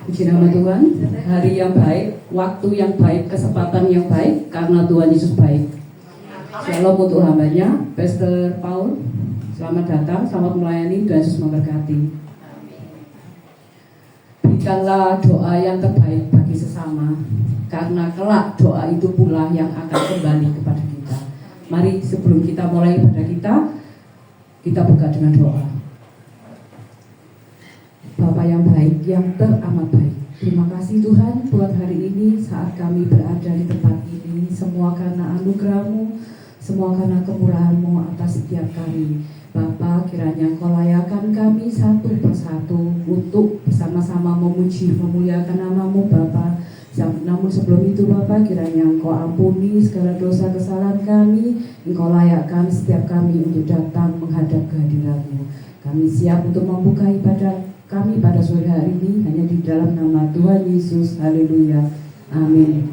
Puji nama Tuhan, hari yang baik, waktu yang baik, kesempatan yang baik, karena Tuhan Yesus baik. Shalom untuk hambanya, Pastor Paul. Selamat datang, selamat melayani, Tuhan Yesus memberkati. Berikanlah doa yang terbaik bagi sesama, karena kelak doa itu pula yang akan kembali kepada kita. Mari sebelum kita mulai ibadah kita buka dengan doa. Bapa yang baik, yang teramat baik, terima kasih Tuhan buat hari ini saat kami berada di tempat ini. Semua karena anugerah-Mu, semua karena kemurahan-Mu atas setiap kami. Bapa, kiranya Engkau layakan kami satu persatu untuk bersama-sama memuji, memuliakan nama-Mu Bapa. Namun sebelum itu Bapa, kiranya Engkau ampuni segala dosa kesalahan kami. Engkau layakkan setiap kami untuk datang menghadap kehadiran-Mu. Kami siap untuk membuka ibadah kami pada sore hari ini hanya di dalam nama Tuhan Yesus. Haleluya. Amin.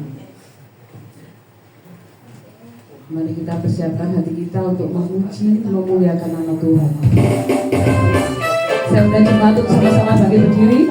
Mari kita persiapkan hati kita untuk memuji, memuliakan nama Tuhan. Saya undang jemaat untuk sama-sama bangkit berdiri.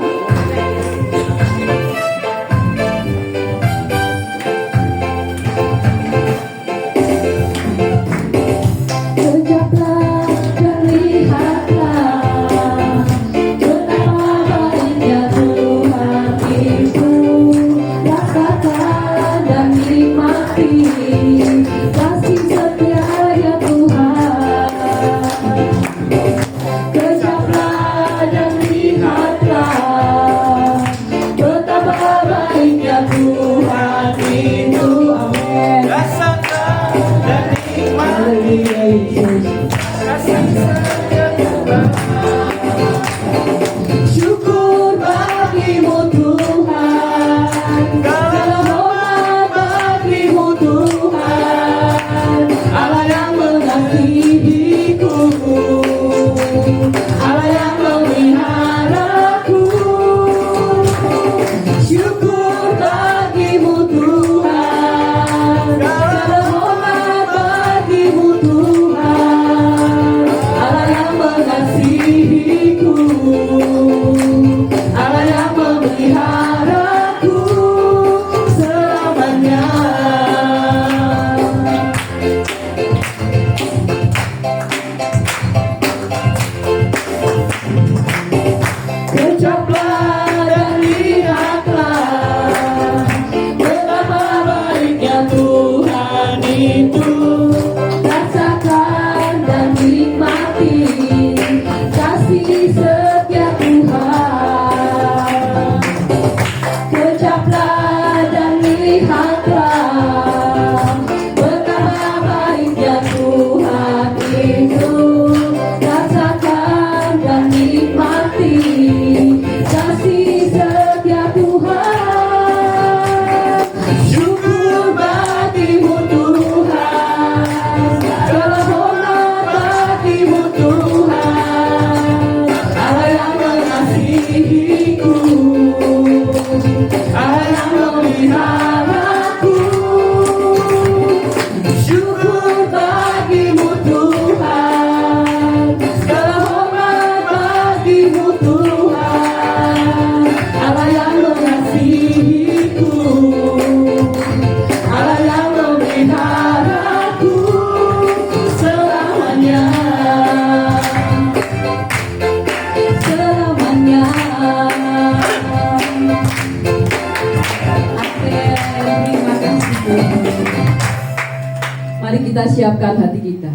Mari kita siapkan hati kita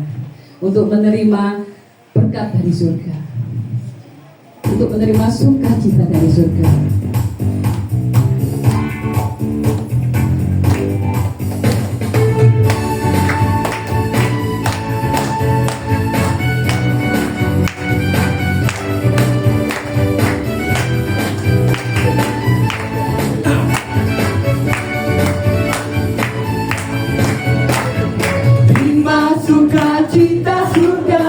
untuk menerima berkat dari surga, untuk menerima sukacita dari surga. Sukacita surga,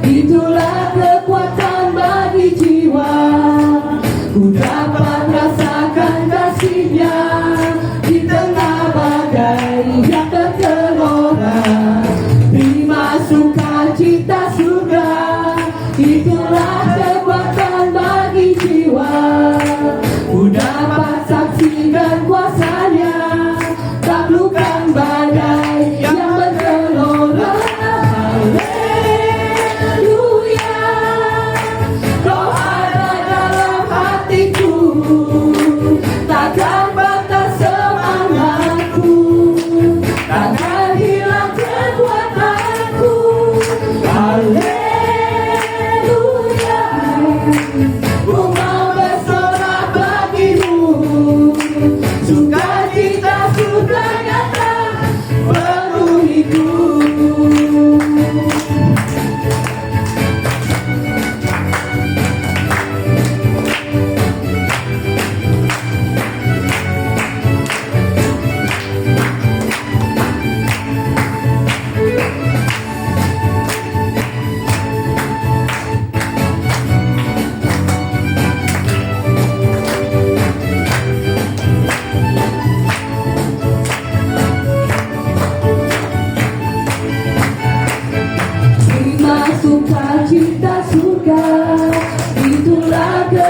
itulah kekuatan bagi jiwa. Ku dapat rasakan kasih-Nya di tengah badai yang tergelora. Terima sukacita surga, itulah kekuatan bagi jiwa. Ku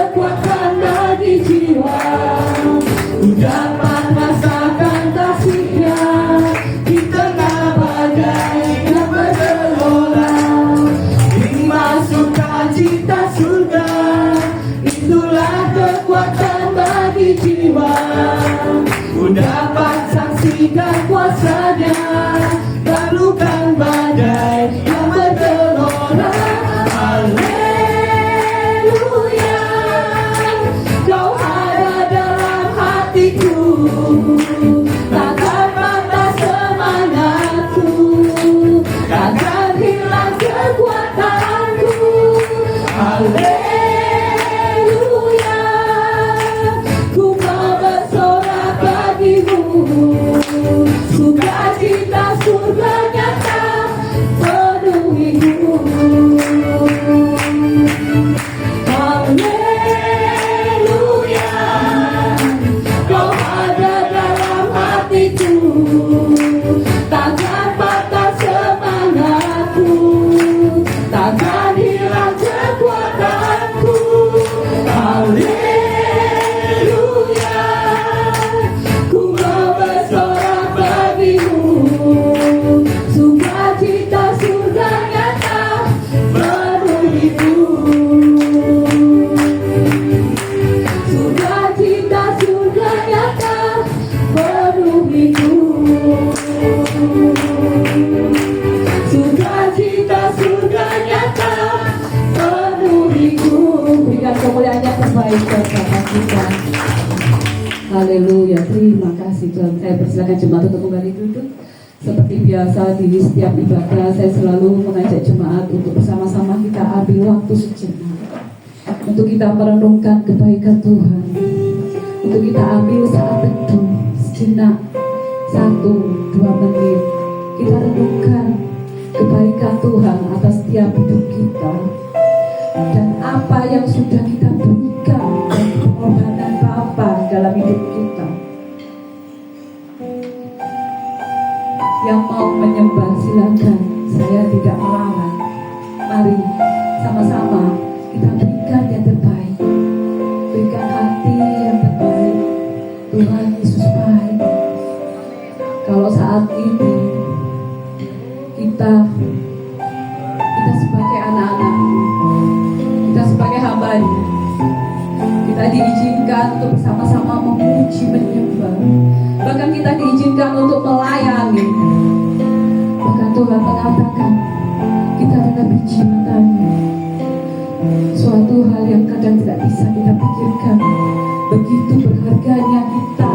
kekuatan bagi jiwa. Ku dapat rasakan kasih-Nya di tengah badai yang bergelora. Hikmat sukacita surga, itulah kekuatan bagi jiwa. Ku dapat saksikan kuasa-Nya, taklukan badai yang bergelora. Haleluya, Kau ada dalam hatiku, takkan patah semangatku, takkan hilang kekuatanku. Haleluya, ku mau bersorak bagimu, sukacita surga nyata penuhiku. Haleluya, Kau ada dalam hatiku, takkan patah semangatku, takkan hilang kekuatanku. Haleluya, ku mau bersorak bagimu, sukacita surga nyata penuhiku. Sukacita surga nyata penuhiku. Sukacita surga nyata penuhiku. Berikan kemuliaan terbaik kepada kita. Haleluya, terima kasih Tuhan. Saya persilakan jemaat untuk kembali duduk. Seperti biasa di setiap ibadah, saya selalu mengajak jemaat untuk bersama-sama kita ambil waktu sejenak untuk kita merenungkan kebaikan Tuhan, untuk kita ambil saat teduh sejenak, 1-2 menit kita renungkan kebaikan Tuhan atas setiap hidup kita dan apa yang sudah kita berikan dan pengorbanan Bapa dalam hidup kita. Yang mau menyembah silakan, saya tidak melarang. Mari sama-sama kita berikan yang terbaik, berikan hati yang terbaik. Tuhan Yesus baik. Kalau saat ini kita sebagai anak-anak, kita sebagai hamba-Nya, kita diizinkan untuk bersama-sama memuji, menyembah, bahkan kita diizinkan untuk melayani. Bahkan Tuhan mengatakan kita lebih cintanya, suatu hal yang kadang tidak bisa kita pikirkan. Begitu berharganya kita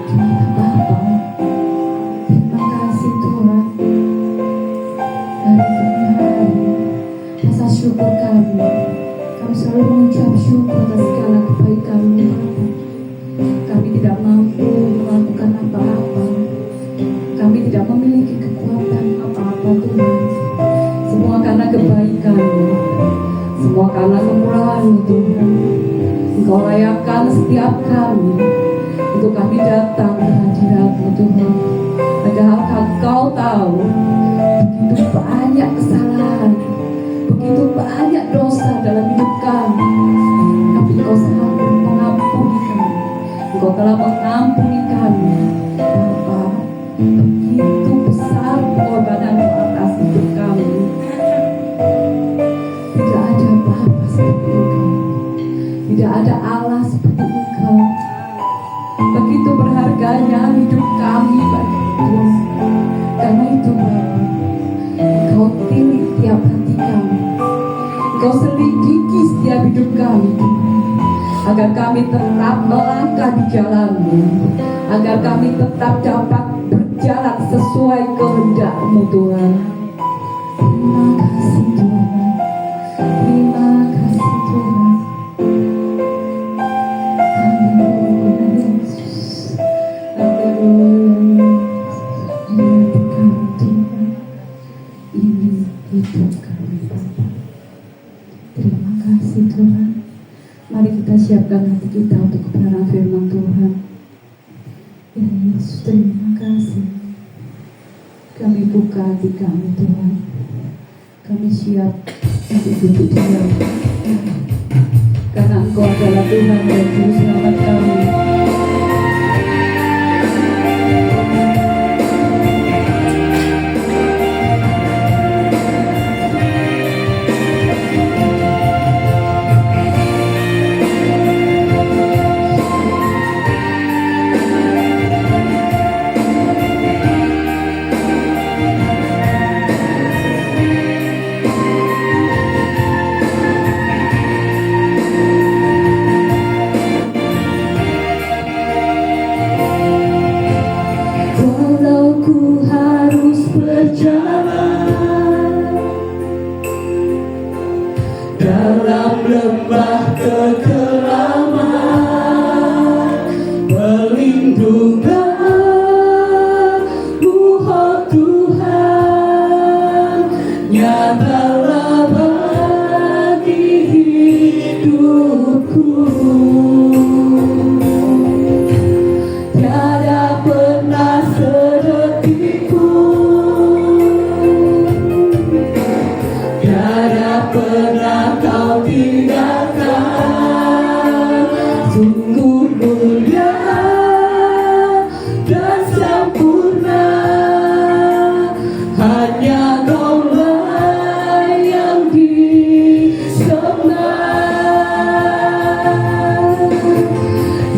di mata Bapa. Terima kasih Tuhan. Hari demi hari rasa syukur kami selalu mengucap syukur atas segala kebaikan-Mu. Kami tidak mampu melakukan apa-apa, kami tidak memiliki kekuatan apa-apa Tuhan. Semua karena kebaikan-Mu, semua karena kemurahan-Mu Tuhan. Engkau layakkan setiap kami untuk kami datang ke hadirat-Mu Tuhan. Padahal Engkau tahu begitu banyak kesalahan, begitu banyak dosa dalam hidup kami, tapi Engkau sanggup mengampuni kami. Engkau telah mengampuni kami. Bapa, begitu besar pengorbanan-Mu atas hidup kami. Tidak ada Bapa seperti Engkau, tidak ada Allah seperti Engkau. Begitu berharganya hidup kami bagi Tuhan. Karena itu Bapa, Engkau tilik tiap hati kami, Engkau selidiki setiap hidup kami, agar kami tetap melangkah di jalan-Mu, agar kami tetap dapat berjalan sesuai kehendak-Mu Tuhan. Terima kasih Tuhan, terima kasih Tuhan. Haleluya Yesus, haleluya. Ini kami Tuhan, ini hidup kami Bapa. Terima kasih Tuhan. Mari kita siapkan hati kita untuk kebenaran firman Tuhan. Ya Yesus, terima kasih. Kami buka hati kami Tuhan. Kami siap untuk duduk diam. karena Engkau adalah Tuhan dan Juru Selamat kami. Walau ku harus berjalan dalam lembah kekelaman, perlindungan-Mu, oh Tuhan, nyatalah bagi hidupku. Tiada pernah sedetik pun, tiada pernah Kau tinggalkan. Sungguh mulia dan sempurna, hanya Kau-Lah yang disembah.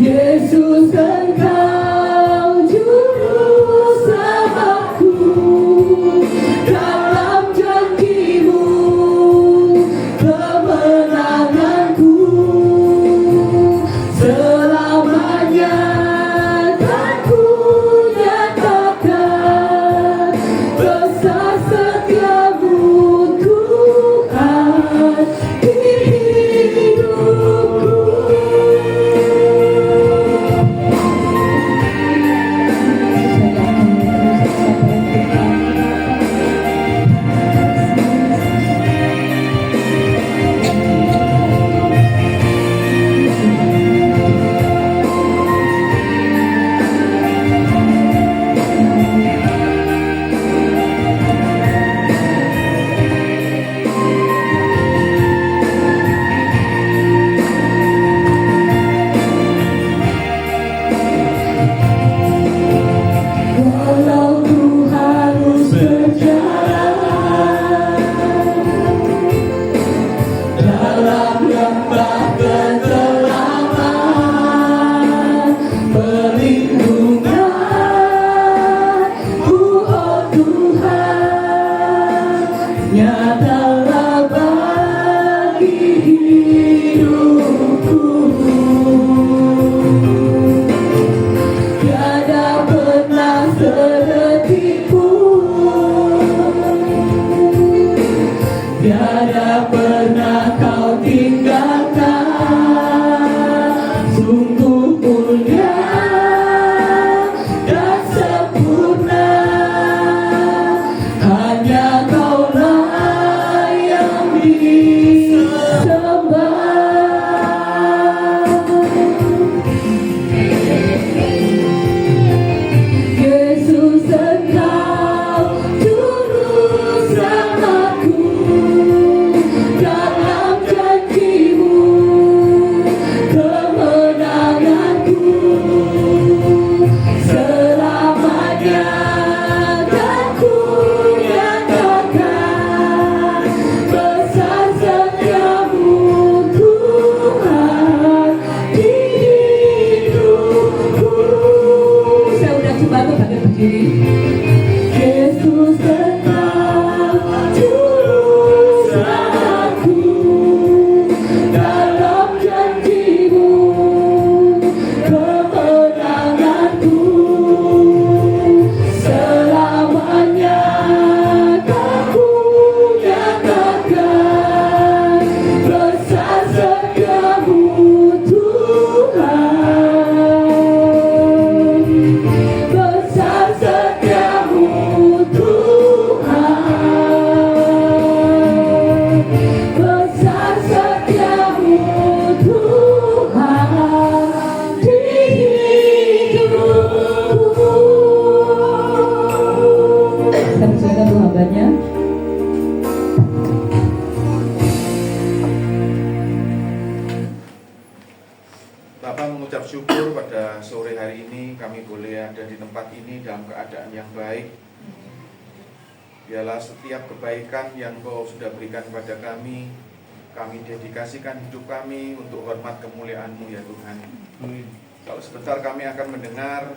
Yesus, Engkau juru selamatku, dalam janji-Mu kemenanganku. Bapak mengucap syukur pada sore hari ini kami boleh ada di tempat ini dalam keadaan yang baik. Biarlah setiap kebaikan yang Kau sudah berikan kepada kami dedikasikan hidup kami untuk hormat kemuliaan-Mu ya Tuhan. Kalau sebentar kami akan mendengar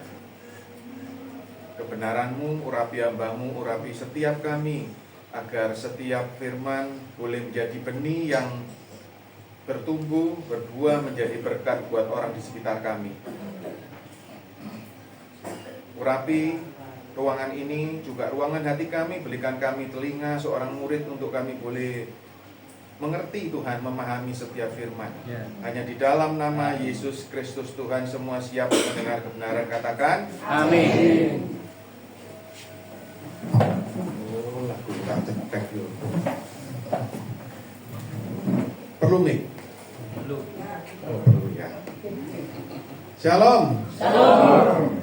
kebenaran-Mu, urapi hamba-Mu, urapi setiap kami, agar setiap firman boleh menjadi benih yang bertumbuh, berbuah, menjadi berkat buat orang di sekitar kami. Urapi ruangan ini, juga ruangan hati kami, berikan kami telinga seorang murid untuk kami boleh mengerti Tuhan, memahami setiap firman. Hanya di dalam nama Yesus Kristus Tuhan semua siap mendengar kebenaran, katakan amin. Oh, lagu tak cetek loh. Perlu nih? Oh, perlu ya. Shalom. Shalom.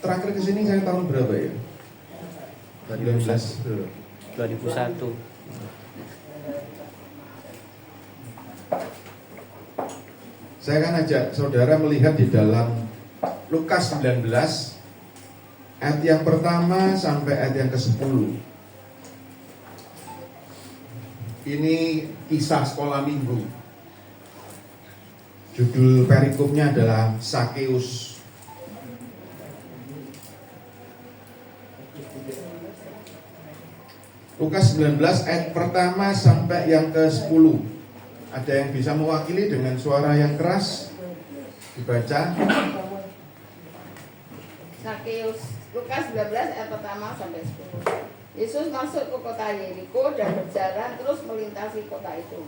Terakhir kesini saya tahun berapa ya? 2001. Saya akan ajak saudara melihat di dalam Lukas 19 ayat yang pertama sampai ayat yang ke-10. Ini kisah sekolah minggu. Judul perikopnya adalah Sakeus. Lukas 19 ayat pertama sampai yang ke-10. Ada yang bisa mewakili dengan suara yang keras? Dibaca. Sakeus, Lukas 19 ayat pertama sampai 10. Yesus masuk ke kota Yeriko dan berjalan terus melintasi kota itu.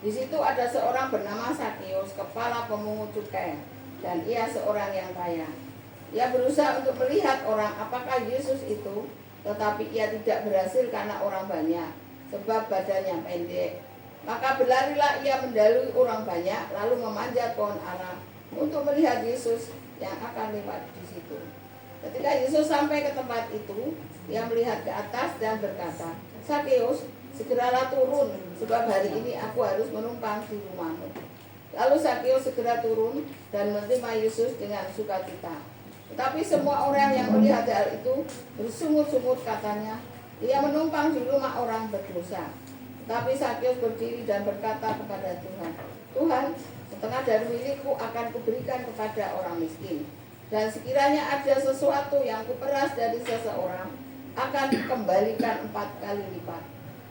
Di situ ada seorang bernama Sakeus, kepala pemungut cukai, dan ia seorang yang kaya. Ia berusaha untuk melihat orang apakah Yesus itu, tetapi ia tidak berhasil karena orang banyak, sebab badannya pendek. Maka berlarilah ia mendahului orang banyak, lalu memanjat pohon ara untuk melihat Yesus yang akan lewat di situ. Ketika Yesus sampai ke tempat itu, ia melihat ke atas dan berkata, Sakeus, segeralah turun, sebab hari ini aku harus menumpang di rumahmu. Lalu Sakeus segera turun dan menerima Yesus dengan sukacita. Tetapi semua orang yang melihat hal itu bersungut-sungut, katanya, ia menumpang di rumah orang berdosa. Tetapi Sakeus berdiri dan berkata kepada Tuhan, Tuhan, setengah dari milikku akan kuberikan kepada orang miskin. Dan sekiranya ada sesuatu yang kuperas dari seseorang, akan dikembalikan 4 kali lipat.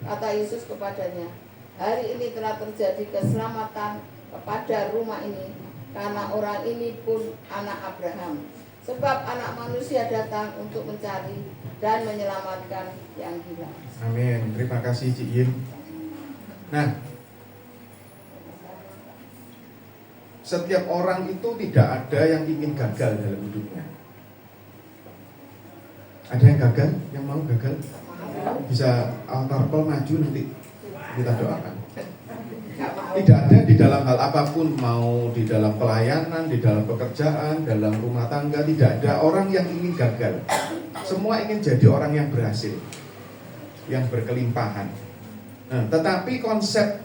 Kata Yesus kepadanya, hari ini telah terjadi keselamatan kepada rumah ini, karena orang ini pun anak Abraham. Sebab anak manusia datang untuk mencari dan menyelamatkan yang hilang. Amin. Terima kasih Cik Yin. Nah, setiap orang itu tidak ada yang ingin gagal dalam hidupnya. Ada yang gagal? Yang mau gagal? Bisa altar call maju nanti kita doakan. Tidak ada di dalam hal apapun, mau di dalam pelayanan, di dalam pekerjaan, dalam rumah tangga, tidak ada orang yang ingin gagal. Semua ingin jadi orang yang berhasil, yang berkelimpahan. Nah, tetapi konsep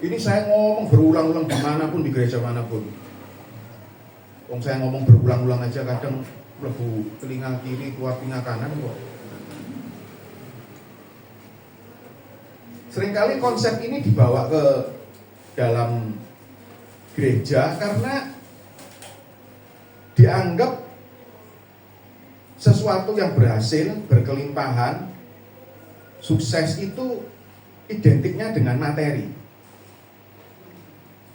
ini saya ngomong berulang-ulang dimanapun, di gereja manapun. Saya ngomong berulang-ulang aja kadang lebu telinga kiri keluar telinga kanan kok. Seringkali konsep ini dibawa ke dalam gereja karena dianggap sesuatu yang berhasil, berkelimpahan, sukses itu identiknya dengan materi.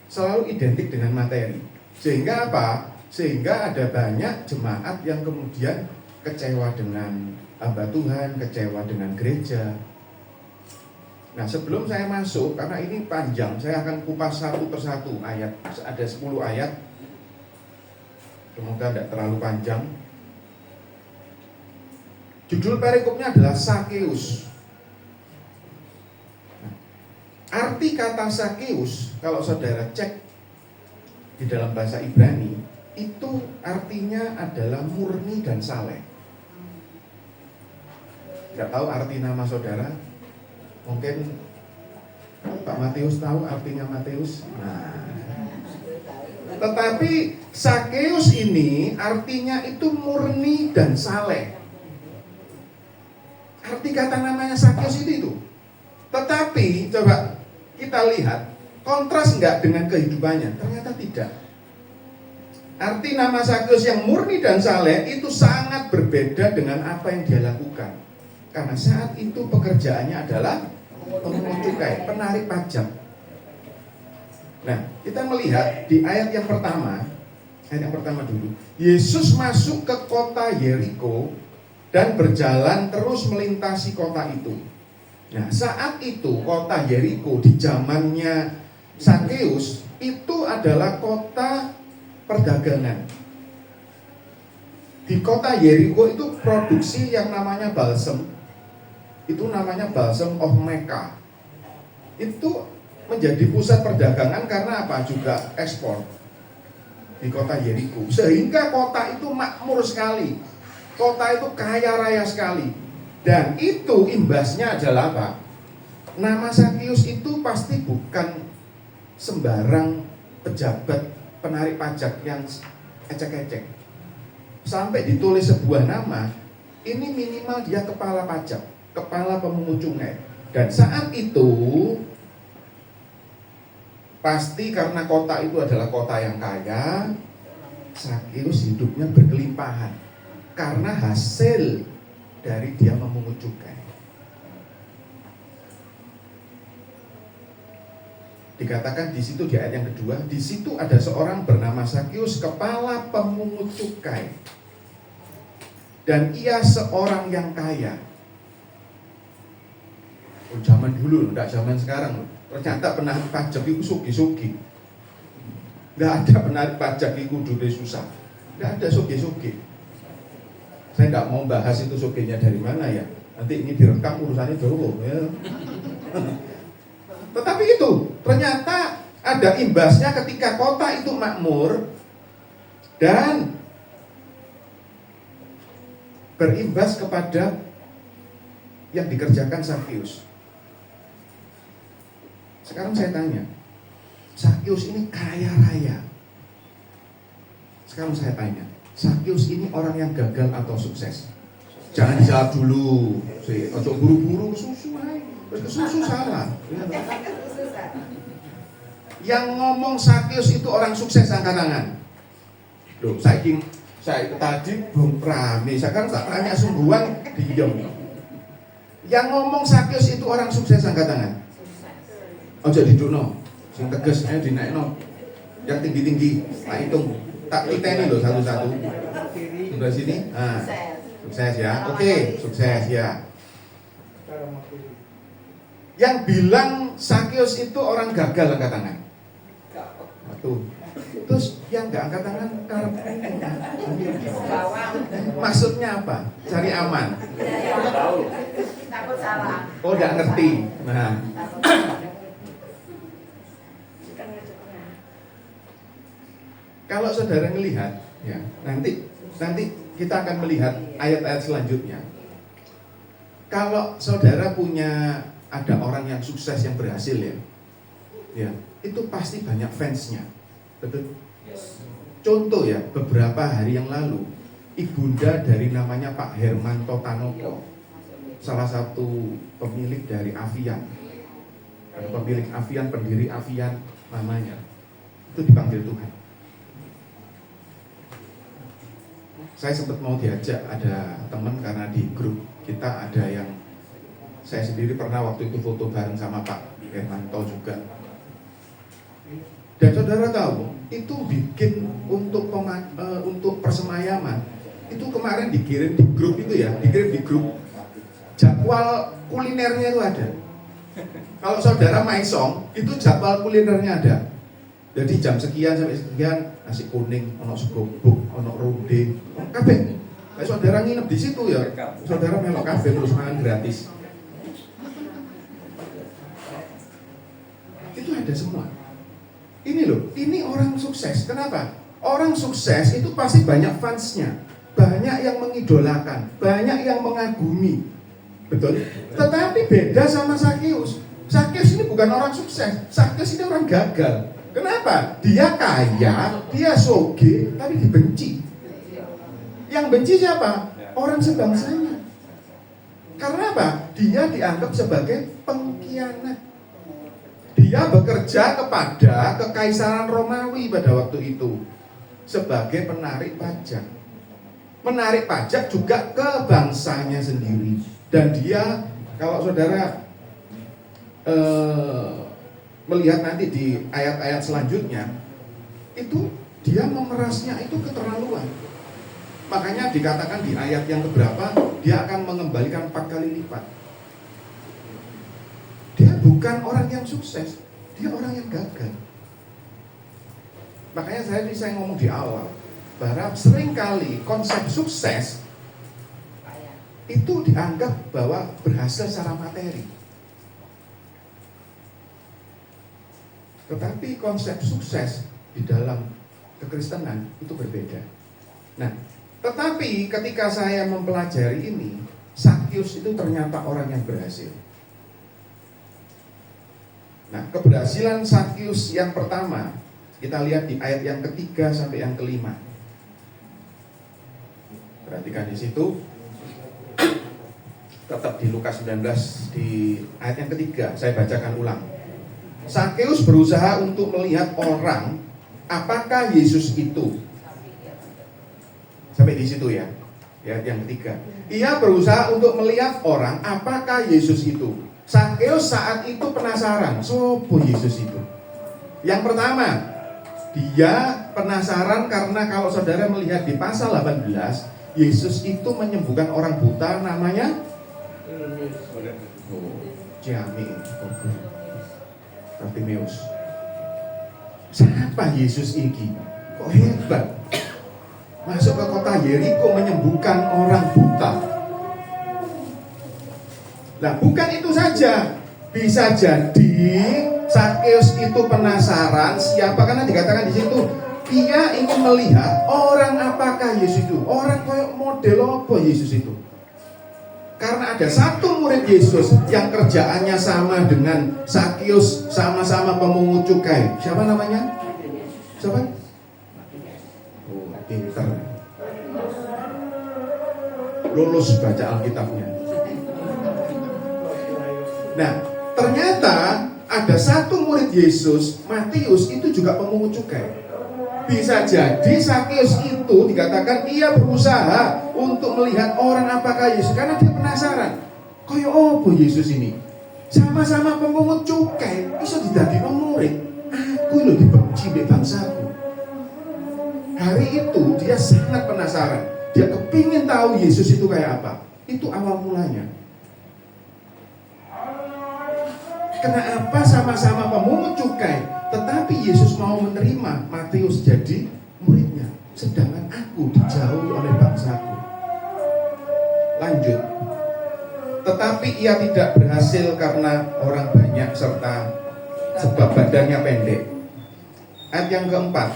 Selalu identik dengan materi. Sehingga apa? Sehingga ada banyak jemaat yang kemudian kecewa dengan hamba Tuhan, kecewa dengan gereja. Nah, sebelum saya masuk, karena ini panjang, saya akan kupas satu persatu ayat. Ada 10 ayat. Semoga tidak terlalu panjang. Judul perikopnya adalah Sakeus. Nah, arti kata Sakeus, kalau saudara cek di dalam bahasa Ibrani, itu artinya adalah murni dan saleh. Tidak tahu arti nama saudara? Mungkin Pak Matius tahu artinya Matius? Nah, Tetapi Sakeus ini artinya itu murni dan saleh. Arti kata namanya Sakeus itu. Tetapi coba kita lihat kontras enggak dengan kehidupannya? Ternyata tidak. Arti nama Sakeus yang murni dan saleh itu sangat berbeda dengan apa yang dia lakukan. Karena saat itu pekerjaannya adalah pemungut cukai, penarik pajak. Nah, kita melihat di ayat yang pertama dulu. Yesus masuk ke kota Yeriko dan berjalan terus melintasi kota itu. Nah, saat itu kota Yeriko di zamannya Sakeus itu adalah kota perdagangan. Di kota Yeriko itu produksi yang namanya balsem. Itu namanya balsem of Mecca. Itu menjadi pusat perdagangan karena apa? Juga ekspor di kota Yeriko. Sehingga kota itu makmur sekali. Kota itu kaya raya sekali. Dan itu imbasnya adalah apa? Nama Sakeus itu pasti bukan sembarang pejabat penarik pajak yang ecek-ecek. Sampai ditulis sebuah nama, ini minimal dia kepala pajak, kepala pemungut cukai. Dan saat itu pasti karena kota itu adalah kota yang kaya, Sakeus hidupnya berkelimpahan karena hasil dari dia memungut cukai. Dikatakan di situ di ayat yang kedua, di situ ada seorang bernama Sakeus, kepala pemungut cukai, dan ia seorang yang kaya. Oh, zaman dulu, tidak zaman sekarang. Ternyata penarik pajak itu sugi-sugi. Tidak ada penarik pajak itu dunia susah. Tidak ada sugi-sugi. Saya tidak mau bahas itu suginya dari mana ya. Nanti ini direkam urusannya dulu ya. Tetapi itu ternyata ada imbasnya ketika kota itu makmur dan berimbas kepada yang dikerjakan Sakeus. Sekarang saya tanya, Sakeus ini kaya raya. Sekarang saya tanya, Sakeus ini orang yang gagal atau sukses? Jangan dijawab dulu, untuk buru-buru susu aja. Susu salah. Yang ngomong Sakeus itu orang sukses angkat tangan. Loh, saya tadi belum rame. Sekarang tak tanya sungguhan diam. Yang ngomong Sakeus itu orang sukses angkat tangan. Ojo didono, sing tegas ayo dinaikno. Yang tinggi-tinggi, tak hitung. Tak titeni loh satu-satu. Sebelah sini. Nah, sukses ya. Oke, sukses ya. Yang bilang Sakeus itu orang gagal angkat tangan. Tuh. Terus yang nggak angkat tangan maksudnya apa? Cari aman. Takut salah. Oh, nggak ngerti. Nah, kalau saudara melihat, ya nanti kita akan melihat ayat-ayat selanjutnya. Kalau saudara punya ada orang yang sukses yang berhasil ya, itu pasti banyak fansnya, betul? Contoh ya, beberapa hari yang lalu, ibunda dari namanya Pak Hermanto Tanoko, salah satu pemilik dari Avian, pemilik Avian, pendiri Avian namanya, itu dipanggil Tuhan. Saya sempat mau diajak, ada teman karena di grup kita ada yang saya sendiri pernah waktu itu foto bareng sama Pak Hermanto juga. Dan saudara tahu, itu bikin untuk persemayaman. Itu kemarin dikirim di grup itu ya, dikirim di grup. Jadwal kulinernya itu ada. Kalau saudara maisong, itu jadwal kulinernya ada. Jadi jam sekian sampai sekian nasi kuning, ono sego buk, ono ronde, kabeh. Kalau saudara nginep di situ ya, saudara melok kabeh terus makan gratis. Itu ada semua. Ini loh, ini orang sukses. Kenapa? Orang sukses itu pasti banyak fansnya, banyak yang mengidolakan, banyak yang mengagumi. Betul? Tetapi beda sama Sakeus. Sakeus ini bukan orang sukses, Sakeus ini orang gagal. Kenapa? Dia kaya, dia soge, tapi dibenci. Yang benci siapa? Orang sebangsanya. Karena apa? Dia dianggap sebagai pengkhianat. Dia bekerja kepada Kekaisaran Romawi pada waktu itu sebagai penarik pajak. Menarik pajak juga ke bangsanya sendiri. Dan dia, kalau saudara melihat nanti di ayat-ayat selanjutnya, itu dia memerasnya itu keterlaluan. Makanya dikatakan di ayat yang keberapa, dia akan mengembalikan 4 kali lipat. Dia bukan orang yang sukses, dia orang yang gagal. Makanya saya ngomong di awal, bahwa seringkali konsep sukses itu dianggap bahwa berhasil secara materi. Tetapi konsep sukses di dalam kekristenan itu berbeda. Nah, tetapi ketika saya mempelajari ini, Sakyus itu ternyata orang yang berhasil. Nah, keberhasilan Sakyus yang pertama kita lihat di ayat yang ketiga sampai yang kelima. Perhatikan di situ, tetap di Lukas 19 di ayat yang ketiga, saya bacakan ulang. Sakyus berusaha untuk melihat orang apakah Yesus itu. Sampai di situ ya. Ayat yang ketiga. Ia berusaha untuk melihat orang apakah Yesus itu. Sakyus saat itu penasaran, sopo Yesus itu. Yang pertama, dia penasaran karena kalau saudara melihat di pasal 18, Yesus itu menyembuhkan orang buta namanya Bartimeus. Siapa Yesus ini? Kok hebat? Masuk ke kota Yeriko menyembuhkan orang buta. Nah, bukan itu saja. Bisa jadi Sakyus itu penasaran siapa, karena dikatakan di situ ia ingin melihat orang apakah Yesus itu. Orang kayak model apa Yesus itu. Karena ada satu murid Yesus yang kerjaannya sama dengan Sakyus, sama-sama pemungut cukai. Siapa namanya? Siapa? Oh, pinter. Lulus baca Alkitabnya. Nah, ternyata ada satu murid Yesus, Matius, itu juga pemungut cukai. Bisa jadi Sakyus itu dikatakan ia berusaha untuk melihat orang apakah Yesus, karena dia penasaran. Kaya apa Yesus ini? Sama-sama pemungut cukai, bisa didadekno murid. Aku lho dibenci mbek bangsaku. Hari itu dia sangat penasaran. Dia kepingin tahu Yesus itu kayak apa. Itu awal mulanya. Kenapa sama-sama pemungut cukai, tetapi Yesus mau menerima Matius jadi muridnya, sedangkan aku dijauhi oleh bangsaku. Lanjut. Tetapi ia tidak berhasil karena orang banyak serta sebab badannya pendek. Ayat yang keempat.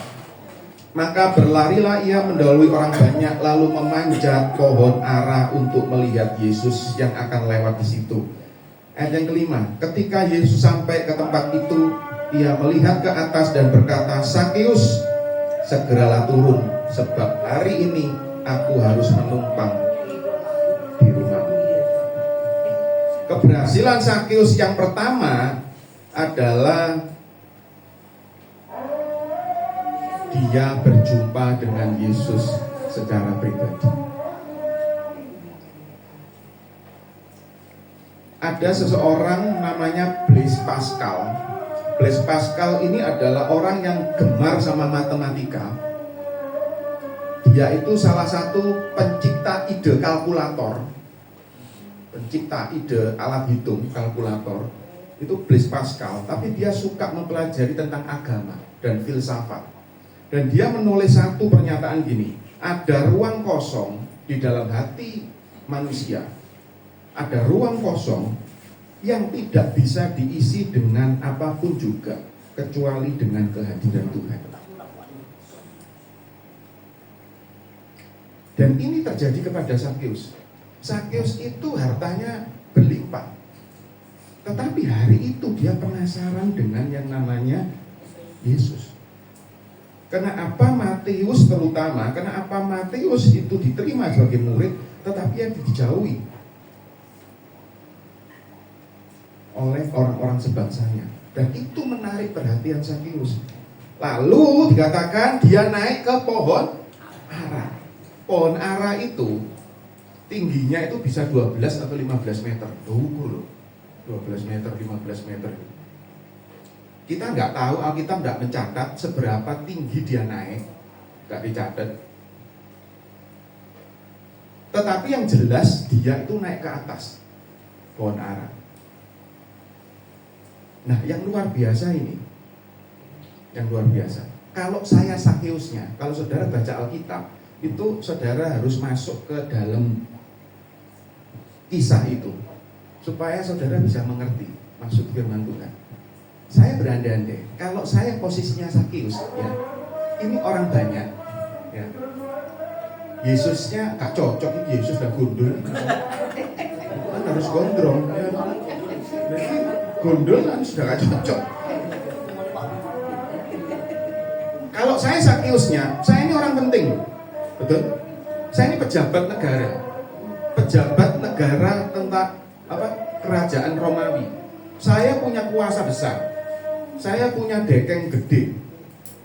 Maka berlarilah ia mendahului orang banyak, lalu memanjat pohon ara untuk melihat Yesus yang akan lewat di situ. Ayat yang kelima, ketika Yesus sampai ke tempat itu, ia melihat ke atas dan berkata, Sakyus, segeralah turun, sebab hari ini aku harus menumpang di rumahmu. Keberhasilan Sakyus yang pertama adalah dia berjumpa dengan Yesus secara pribadi. Ada seseorang namanya Blaise Pascal. Blaise Pascal ini adalah orang yang gemar sama matematika. Dia itu salah satu pencipta ide kalkulator. Pencipta ide alat hitung kalkulator. Itu Blaise Pascal, tapi dia suka mempelajari tentang agama dan filsafat. Dan dia menulis satu pernyataan gini, ada ruang kosong di dalam hati manusia. Ada ruang kosong yang tidak bisa diisi dengan apapun juga kecuali dengan kehadiran Tuhan. Dan ini terjadi kepada Sakyus. Sakyus itu hartanya berlimpah, tetapi hari itu dia penasaran dengan yang namanya Yesus. Kenapa Matius terutama, kenapa Matius itu diterima sebagai murid, tetapi yang dijauhi oleh orang-orang sebangsanya. Dan itu menarik perhatian Sakeus. Lalu dikatakan dia naik ke pohon ara. Pohon ara itu tingginya itu bisa 12 atau 15 meter. Ukur loh. 12 meter, 15 meter. Kita nggak tahu, Alkitab nggak mencatat seberapa tinggi dia naik. Nggak dicatat. Tetapi yang jelas dia itu naik ke atas pohon ara. Nah, yang luar biasa ini, yang luar biasa. Kalau saya Sakeusnya, kalau saudara baca Alkitab, itu saudara harus masuk ke dalam kisah itu, supaya saudara bisa mengerti maksud firman Tuhan. Saya berandai-andai, kalau saya posisinya Sakeus, ya, ini orang banyak, ya. Yesusnya gak cocok, Yesus udah gundul, kan harus gondrong, ya. Berarti gondol kan sudah gak cocok. Kalau saya Sakeusnya, saya ini orang penting, betul? Saya ini pejabat negara tentang kerajaan Romawi. Saya punya kuasa besar, saya punya dekeng gede.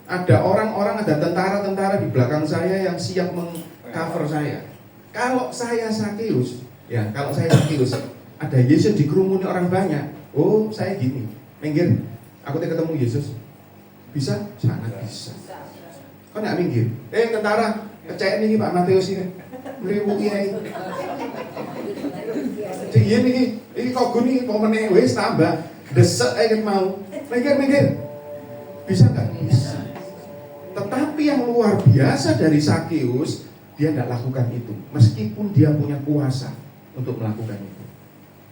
Ada orang-orang, ada tentara-tentara di belakang saya yang siap mengcover saya. Kalau saya Sakeus, ya, kalau saya Sakeus, ada Yesus dikerumuni orang banyak. Oh, saya gini, minggir, aku ketemu Yesus. Bisa? Sangat bisa. Kok nggak minggir? Tentara, kecek ini Pak Matius ini, meliwu kiai. Cik ini kok gini, pomene wis tambah, desek aja mau, minggir. Bisa nggak? Bisa. Tetapi yang luar biasa dari Sakeus, dia nggak lakukan itu, meskipun dia punya kuasa untuk melakukan itu.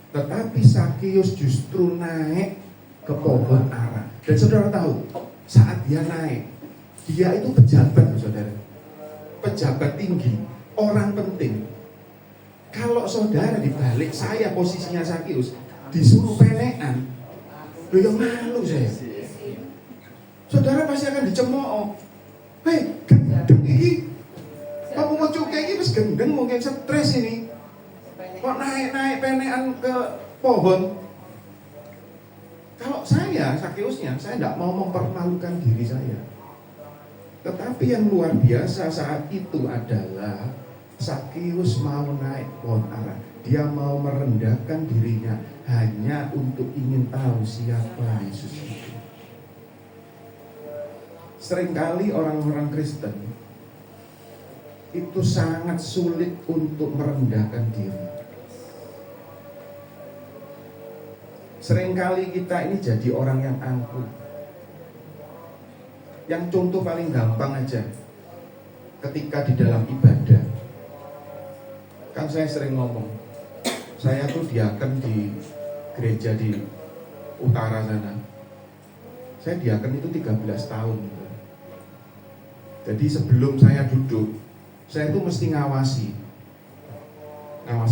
Tetapi Sakeus justru naik ke pohon ara. Dan saudara tahu, saat dia naik, dia itu pejabat, saudara. Pejabat tinggi, orang penting. Kalau saudara dibalik saya posisinya Sakeus, disuruh penekan, loh yang malu saya. Saudara pasti akan dicemooh. Hei, gendeng ini. Kamu mau cukai ini, terus gendeng mungkin stres ini. Kok naik penekan ke pohon? Kalau saya Sakeusnya, saya tidak mau mempermalukan diri saya. Tetapi yang luar biasa saat itu adalah Sakeus mau naik pohon ara. Dia mau merendahkan dirinya hanya untuk ingin tahu siapa Yesus itu. Seringkali orang-orang Kristen itu sangat sulit untuk merendahkan diri. Seringkali kita ini jadi orang yang angkuh. Yang contoh paling gampang aja, ketika di dalam ibadah, kan saya sering ngomong, saya tuh diaken di gereja di utara sana. Saya diaken itu 13 tahun. Jadi sebelum saya duduk, saya tuh mesti ngawasi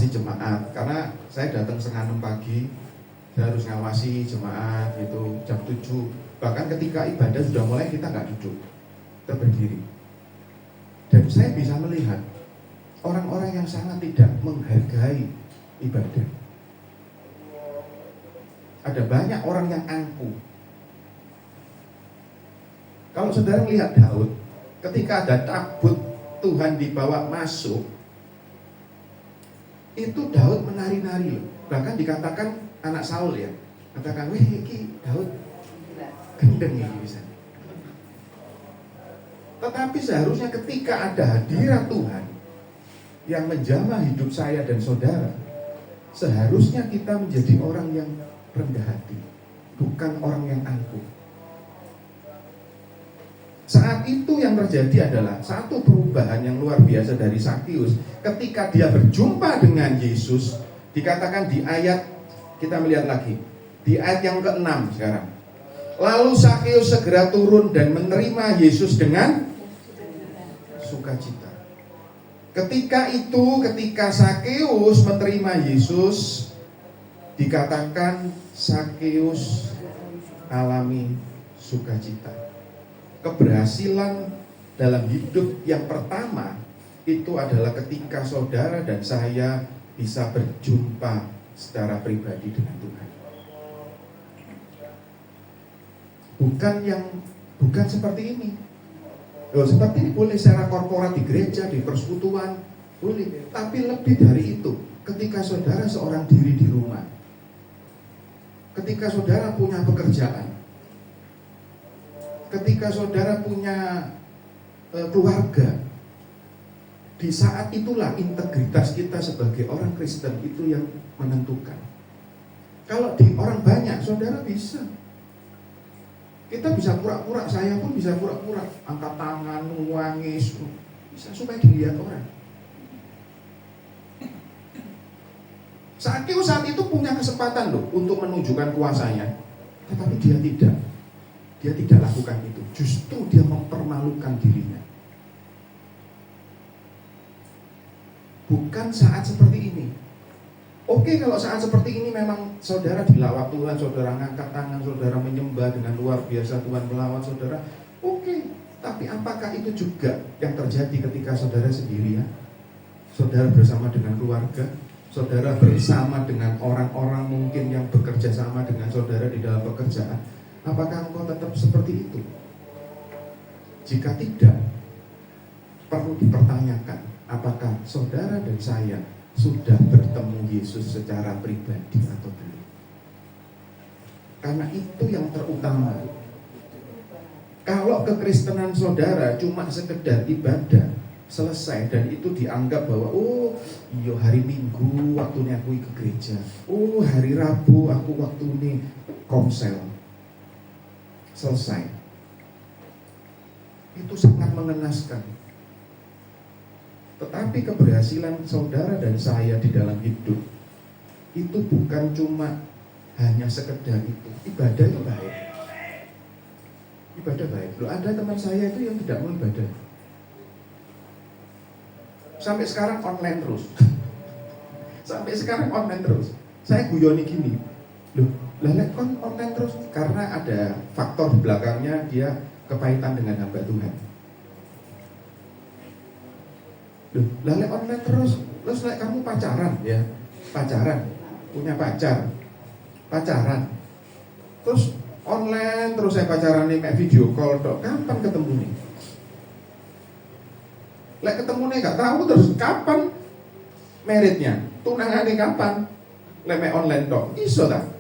jemaat, karena saya datang 5:30 pagi. Saya harus ngawasi jemaat gitu jam 7. Bahkan ketika ibadah sudah mulai, kita nggak duduk, kita berdiri. Dan saya bisa melihat orang-orang yang sangat tidak menghargai ibadah. Ada banyak orang yang angkuh. Kalau saudara melihat Daud, ketika ada tabut Tuhan dibawa masuk, itu Daud menari-nari loh. Bahkan dikatakan anak Saul ya, katakan, weh iki Daud gendeng ini bisa. Tetapi seharusnya ketika ada hadirat Tuhan yang menjamah hidup saya dan saudara, seharusnya kita menjadi orang yang rendah hati, bukan orang yang angkuh. Saat itu yang terjadi adalah satu perubahan yang luar biasa dari Sakeus. Ketika dia berjumpa dengan Yesus, dikatakan di ayat, kita melihat lagi di ayat yang ke-6 sekarang. Lalu Sakeus segera turun dan menerima Yesus dengan sukacita. Ketika Sakeus menerima Yesus, dikatakan Sakeus alami sukacita. keberhasilan dalam hidup yang pertama itu adalah ketika saudara dan saya bisa berjumpa secara pribadi dengan Tuhan. Bukan seperti ini. Seperti ini boleh secara korporat di gereja, di persekutuan, boleh. Tapi lebih dari itu, ketika saudara seorang diri di rumah, ketika saudara punya pekerjaan, ketika saudara punya keluarga, di saat itulah integritas kita sebagai orang Kristen itu yang menentukan. Kalau di orang banyak, saudara bisa. Kita bisa pura-pura, saya pun bisa pura-pura, angkat tangan, nuangis, bisa supaya dilihat orang. Sakeus saat itu punya kesempatan loh untuk menunjukkan kuasanya, tetapi dia tidak lakukan itu. Justru dia mempermalukan dirinya. Bukan saat seperti ini. Oke, kalau saat seperti ini memang saudara dilawat Tuhan, saudara ngangkat tangan, saudara menyembah dengan luar biasa, Tuhan melawat saudara. Oke, tapi apakah itu juga yang terjadi ketika saudara sendirian? Saudara bersama dengan keluarga, saudara bersama dengan orang-orang mungkin yang bekerja sama dengan saudara di dalam pekerjaan. Apakah engkau tetap seperti itu? Jika tidak, perlu dipertanyakan, apakah saudara dan saya sudah bertemu Yesus secara pribadi atau belum? Karena itu yang terutama. Kalau kekristenan saudara cuma sekedar ibadah, selesai, dan itu dianggap bahwa iya hari Minggu waktunya aku ke gereja, hari Rabu aku waktu ini komsel, selesai. Itu sangat mengenaskan. Tetapi keberhasilan saudara dan saya di dalam hidup itu bukan cuma hanya sekedar itu. Ibadah itu baik. Ibadah baik. Loh, ada teman saya itu yang tidak mau ibadah. Sampai sekarang online terus. Sampai sekarang online terus. Saya guyoni gini. Loh, lah kon online terus karena ada faktor di belakangnya, dia kepahitan dengan hamba Tuhan. Lalu online terus kamu pacaran ya, punya pacaran, terus online terus saya pacaran nih kayak video call dok, kapan ketemu nih? Ketemu nih gak tahu terus kapan meritnya, tunangannya kapan? Online dok, iso tak?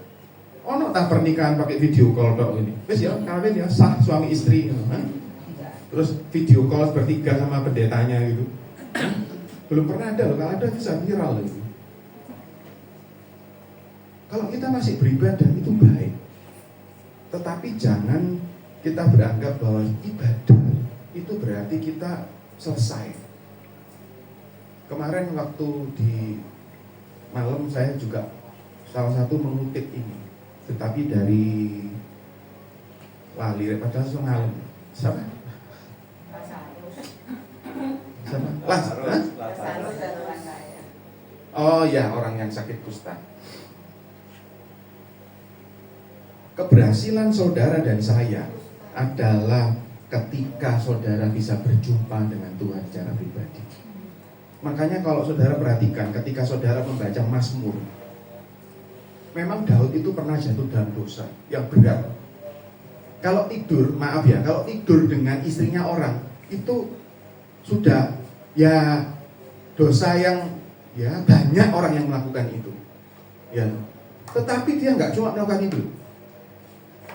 Ono tak pernikahan pakai video call dok ini? Wes ya kawin ya sah suami istri, terus video call bertiga sama pendetanya gitu. Belum pernah ada loh, kalau ada bisa viral loh. Kalau kita masih beribadah itu baik, tetapi jangan kita beranggap bahwa ibadah itu berarti kita selesai. Kemarin waktu di malam saya juga salah satu mengutip ini, tetapi dari wali padahal malam siapa? Oh ya, orang yang sakit kusta. Keberhasilan saudara dan saya adalah ketika saudara bisa berjumpa dengan Tuhan secara pribadi. Makanya kalau saudara perhatikan, ketika saudara membaca Mazmur, memang Daud itu pernah jatuh dalam dosa yang berat. Kalau tidur dengan istrinya orang, itu sudah ya dosa yang ya banyak orang yang melakukan itu. Ya. Tetapi dia nggak cuma melakukan itu.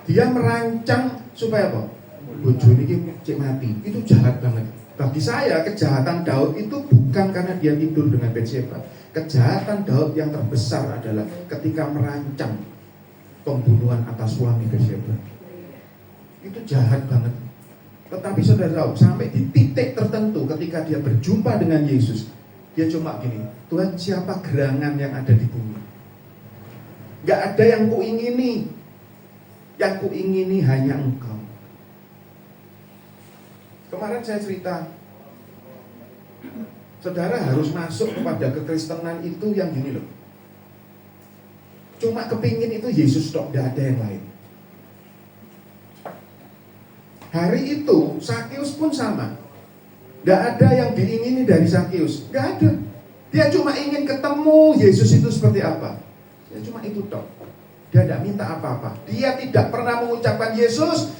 Dia merancang supaya apa? Bojone iki cek mati. Itu jahat banget. Bagi saya kejahatan Daud itu bukan karena dia tidur dengan Bathsheba. Kejahatan Daud yang terbesar adalah ketika merancang pembunuhan atas suami Bathsheba. Itu jahat banget. Tetapi saudara tahu, sampai di titik tertentu ketika dia berjumpa dengan Yesus, dia cuma gini, Tuhan siapa gerangan yang ada di bumi? Gak ada yang kuingini. Yang kuingini hanya Engkau. Kemarin saya cerita, saudara harus masuk kepada kekristenan itu yang gini loh. Cuma kepingin itu Yesus tok, gak ada yang lain. Hari itu Sakeus pun sama. Tidak ada yang diingini dari Sakeus, tidak ada. Dia cuma ingin ketemu Yesus itu seperti apa. Dia cuma itu toh. Dia tidak minta apa-apa. Dia tidak pernah mengucapkan Yesus.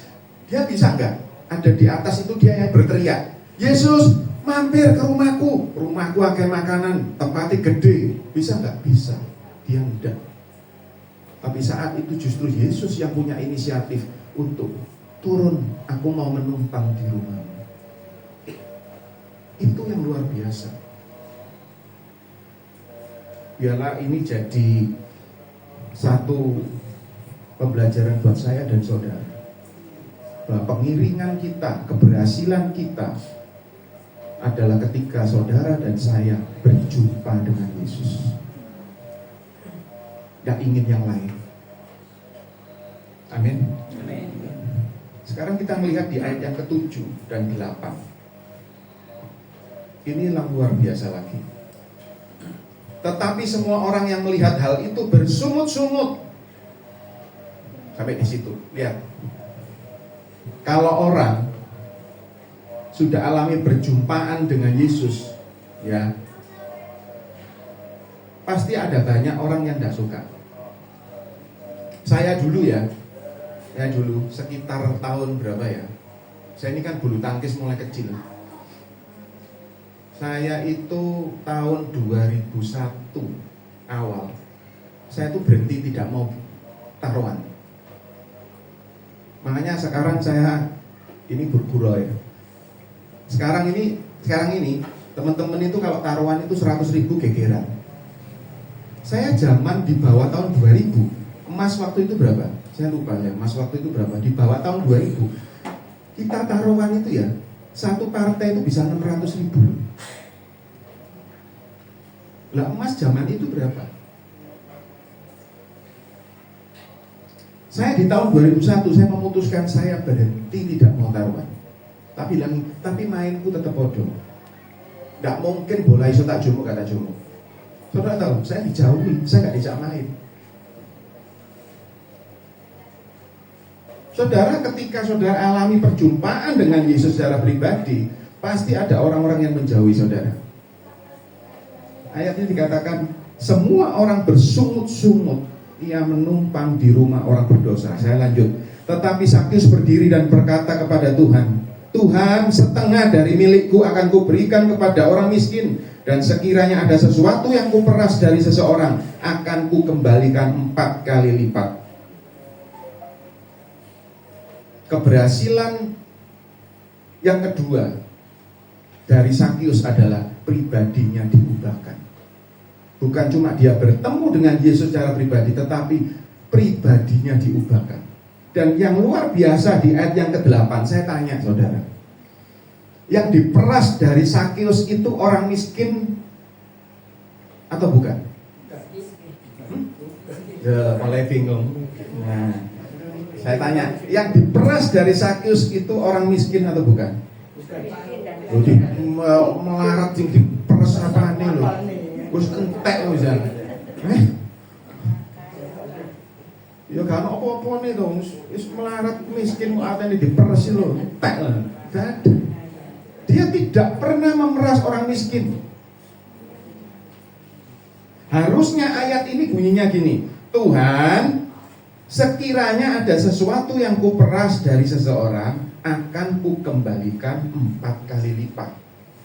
Dia bisa nggak? Ada di atas itu dia yang berteriak, Yesus mampir ke rumahku. Rumahku akan makanan, tempatnya gede. Bisa nggak? Bisa. Dia tidak. Tapi saat itu justru Yesus yang punya inisiatif untuk turun. Aku mau menumpang di rumahmu. Itu yang luar biasa. Biarlah ini jadi satu pembelajaran buat saya dan saudara, bahwa pengiringan kita, keberhasilan kita adalah ketika saudara dan saya berjumpa dengan Yesus. Gak ingin yang lain. Amin. Sekarang kita melihat di ayat yang ke-7 dan 8. Ini yang luar biasa lagi. Tetapi semua orang yang melihat hal itu bersungut-sungut. Sampai di situ, lihat. Kalau orang sudah alami berjumpaan dengan Yesus, ya, pasti ada banyak orang yang tidak suka. Saya dulu sekitar tahun berapa ya? Saya ini kan bulu tangkis mulai kecil. Saya itu tahun 2001 awal, saya itu berhenti tidak mau taruhan. Makanya sekarang saya ini bergurau ya. Sekarang ini teman-teman itu kalau taruhan itu 100.000 gegeran. Saya zaman di bawah tahun 2000, emas waktu itu berapa? Saya lupa ya, emas waktu itu berapa? Di bawah tahun 2000. Kita taruhan itu ya, satu partai itu bisa 600.000. Lah emas zaman itu berapa? Saya di tahun 2001 saya memutuskan saya berhenti tidak mau taruhan. Tapi mainku tetap bodoh. Tidak mungkin bola iso tak jumuk kata jumuk. Saudara tahu, saya dijauhi, saya nggak dijak main. Saudara, ketika saudara alami perjumpaan dengan Yesus secara pribadi, pasti ada orang-orang yang menjauhi saudara. Ayat ini dikatakan, semua orang bersungut-sungut, ia menumpang di rumah orang berdosa. Saya lanjut. Tetapi Sakeus berdiri dan berkata kepada Tuhan, Tuhan, setengah dari milikku akan kuberikan kepada orang miskin, dan sekiranya ada sesuatu yang kuperas dari seseorang, akan kukembalikan 4 kali lipat. Keberhasilan yang kedua dari Sakeus adalah pribadinya diubahkan. Bukan cuma dia bertemu dengan Yesus secara pribadi, tetapi pribadinya diubahkan. Dan yang luar biasa di ayat yang ke-8, saya tanya saudara, yang diperas dari Sakeus itu orang miskin atau bukan? Ya, mulai bingung. Nah, saya tanya, yang diperas dari Sakeus itu orang miskin atau bukan? Jadi melarat sing diperas apane lho. Wis entek wisan. Ya kan apa-apane to, wis melarat miskin kok atene diperes lho, entek lho. Dia tidak pernah memeras orang miskin. Harusnya ayat ini bunyinya gini, Tuhan, sekiranya ada sesuatu yang kuperas dari seseorang, akan kukembalikan 4 kali lipat.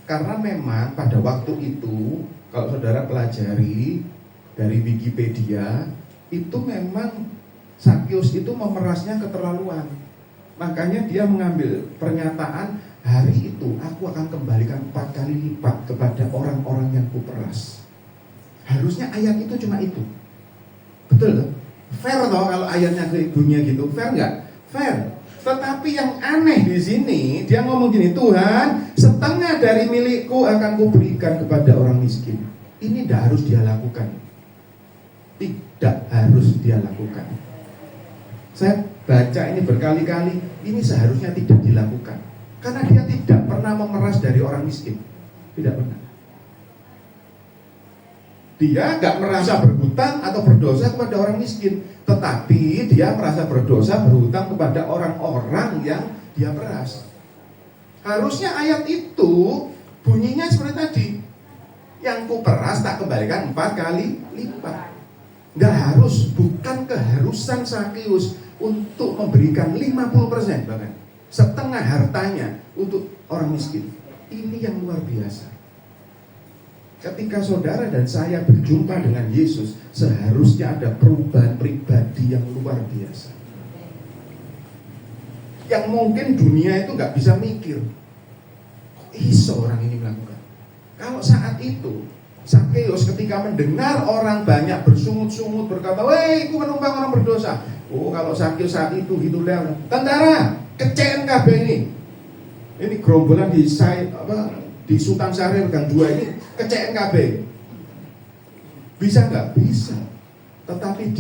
Karena memang pada waktu itu, kalau saudara pelajari dari Wikipedia, itu memang Sakeus itu memerasnya keterlaluan. Makanya dia mengambil pernyataan, hari itu aku akan kembalikan 4 kali lipat kepada orang-orang yang kuperas. Harusnya ayat itu cuma itu. Betul loh? Fair toh kalau ayatnya ke ibunya gitu, fair nggak? Fair. Tetapi yang aneh di sini, dia ngomong gini, Tuhan, setengah dari milikku akan kuberikan kepada orang miskin. Ini tidak harus dia lakukan. Tidak harus dia lakukan. Saya baca ini berkali-kali, ini seharusnya tidak dilakukan. Karena dia tidak pernah memeras dari orang miskin. Tidak pernah. Dia gak merasa berhutang atau berdosa kepada orang miskin, tetapi dia merasa berdosa berhutang kepada orang-orang yang dia peras. Harusnya ayat itu bunyinya seperti tadi, yang ku peras tak kembalikan 4 kali lipat. Nggak harus, bukan keharusan Sakeus untuk memberikan 50%, bahkan setengah hartanya untuk orang miskin. Ini yang luar biasa. Ketika saudara dan saya berjumpa dengan Yesus, seharusnya ada perubahan pribadi yang luar biasa, yang mungkin dunia itu nggak bisa mikir. Kok iso orang ini melakukan? Kalau saat itu Sakeus ketika mendengar orang banyak bersungut-sungut berkata, "Woi, aku menumpang orang berdosa." Oh, kalau Sakeus saat itu hitulah tentara, kecen kabeh ini. Ini gerombolan di Sultan Syahrir Gang 2 ini kecen kabeh. Bisa nggak? Bisa. Tetapi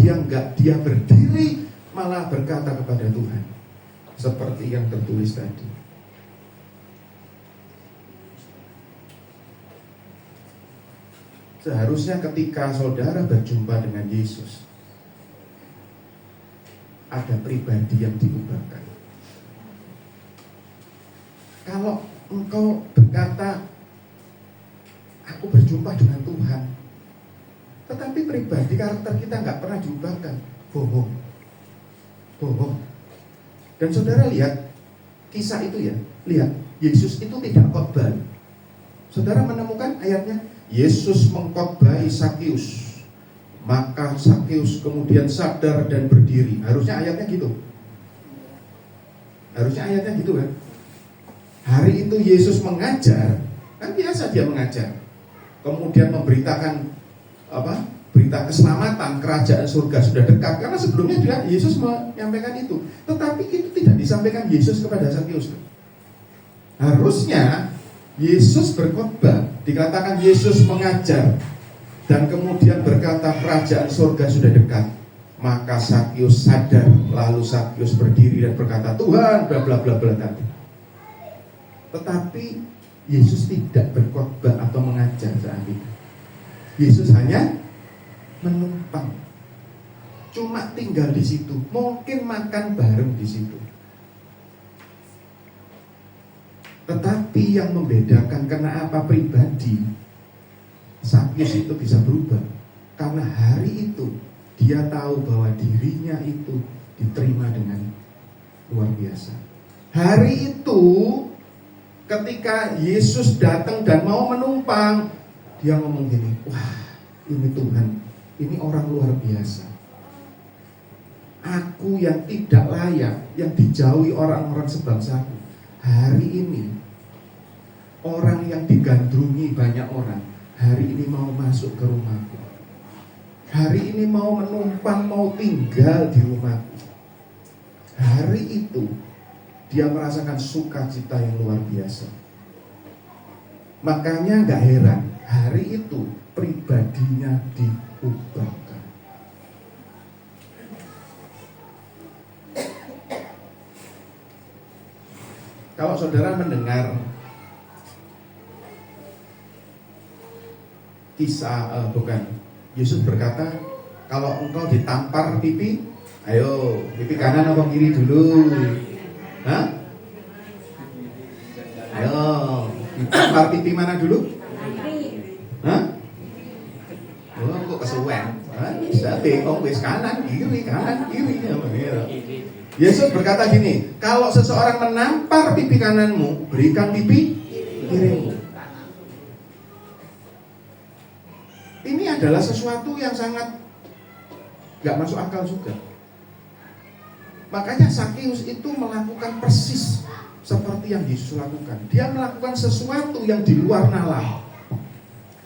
dia berdiri malah berkata kepada Tuhan, seperti yang tertulis tadi. Seharusnya ketika saudara berjumpa dengan Yesus, ada pribadi yang diubahkan. Kalau engkau berkata, aku berjumpa dengan Tuhan, tetapi pribadi karakter kita nggak pernah diubahkan, bohong. Dan saudara lihat kisah itu ya, lihat Yesus itu tidak khotbah. Saudara menemukan ayatnya, Yesus mengkhotbahi Sakeus, maka Sakeus kemudian sadar dan berdiri. Harusnya ayatnya gitu. Harusnya ayatnya gitu kan. Hari itu Yesus mengajar, kan biasa dia mengajar. Kemudian memberitakan berita keselamatan, kerajaan surga sudah dekat. Karena sebelumnya Yesus menyampaikan itu. Tetapi itu tidak disampaikan Yesus kepada Sakeus. Harusnya Yesus berkhotbah, dikatakan Yesus mengajar, dan kemudian berkata kerajaan surga sudah dekat. Maka Sakeus sadar, lalu Sakeus berdiri dan berkata, Tuhan, bla bla bla bla tadi. Tetapi Yesus tidak berkhotbah atau mengajar saat itu. Yesus hanya menumpang, cuma tinggal di situ, mungkin makan bareng di situ. Tetapi yang membedakan kenapa pribadi Sakeus itu bisa berubah, karena hari itu dia tahu bahwa dirinya itu diterima dengan luar biasa. Hari itu ketika Yesus datang dan mau menumpang, dia ngomong gini, wah ini Tuhan, ini orang luar biasa. Aku yang tidak layak, yang dijauhi orang-orang sebangsaku, hari ini orang yang digandrungi banyak orang, hari ini mau masuk ke rumahku. Hari ini mau menumpang, mau tinggal di rumahku. Hari itu dia merasakan sukacita yang luar biasa. Makanya gak heran, hari itu pribadinya diubahkan. Kalau saudara mendengar kisah, Yesus berkata, kalau engkau ditampar pipi, ayo pipi kanan apa kiri dulu? Hah? Ayo, ditampar pipi mana dulu? Hah? Oh, kok kesuwen? Bisa bingung, wis kanan kiri. Yesus berkata gini, kalau seseorang menampar pipi kananmu, berikan pipi kirimu. Ini adalah sesuatu yang sangat gak masuk akal juga. Makanya Sakeus itu melakukan persis seperti yang Yesus lakukan. Dia melakukan sesuatu yang di luar nalar.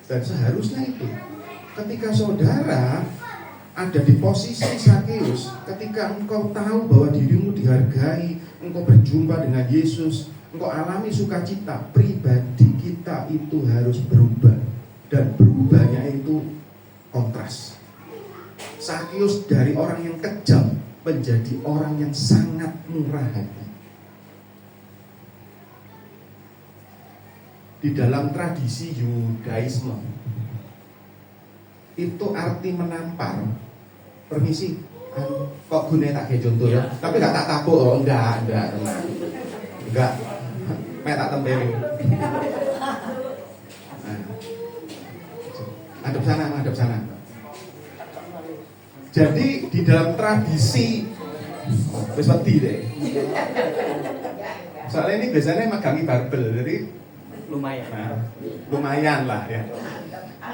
Dan seharusnya itu, ketika saudara ada di posisi Sakeus, ketika engkau tahu bahwa dirimu dihargai, engkau berjumpa dengan Yesus, engkau alami sukacita, pribadi kita itu harus berubah. Dan berubahnya itu kontras. Sakeus dari orang yang kejam menjadi orang yang sangat murah hati. Di dalam tradisi Yudaisme itu arti menampar. Permisi, kok gunanya tak kayak contoh ya? Tapi gak tak tabuk, enggak. Enggak. Mek tak tempeli. Nah. Madep sana, madep sana. Jadi di dalam tradisi wis wedi deh. Soalnya ini biasanya megangi barbel, jadi Lumayan. nah, lumayan lah ya.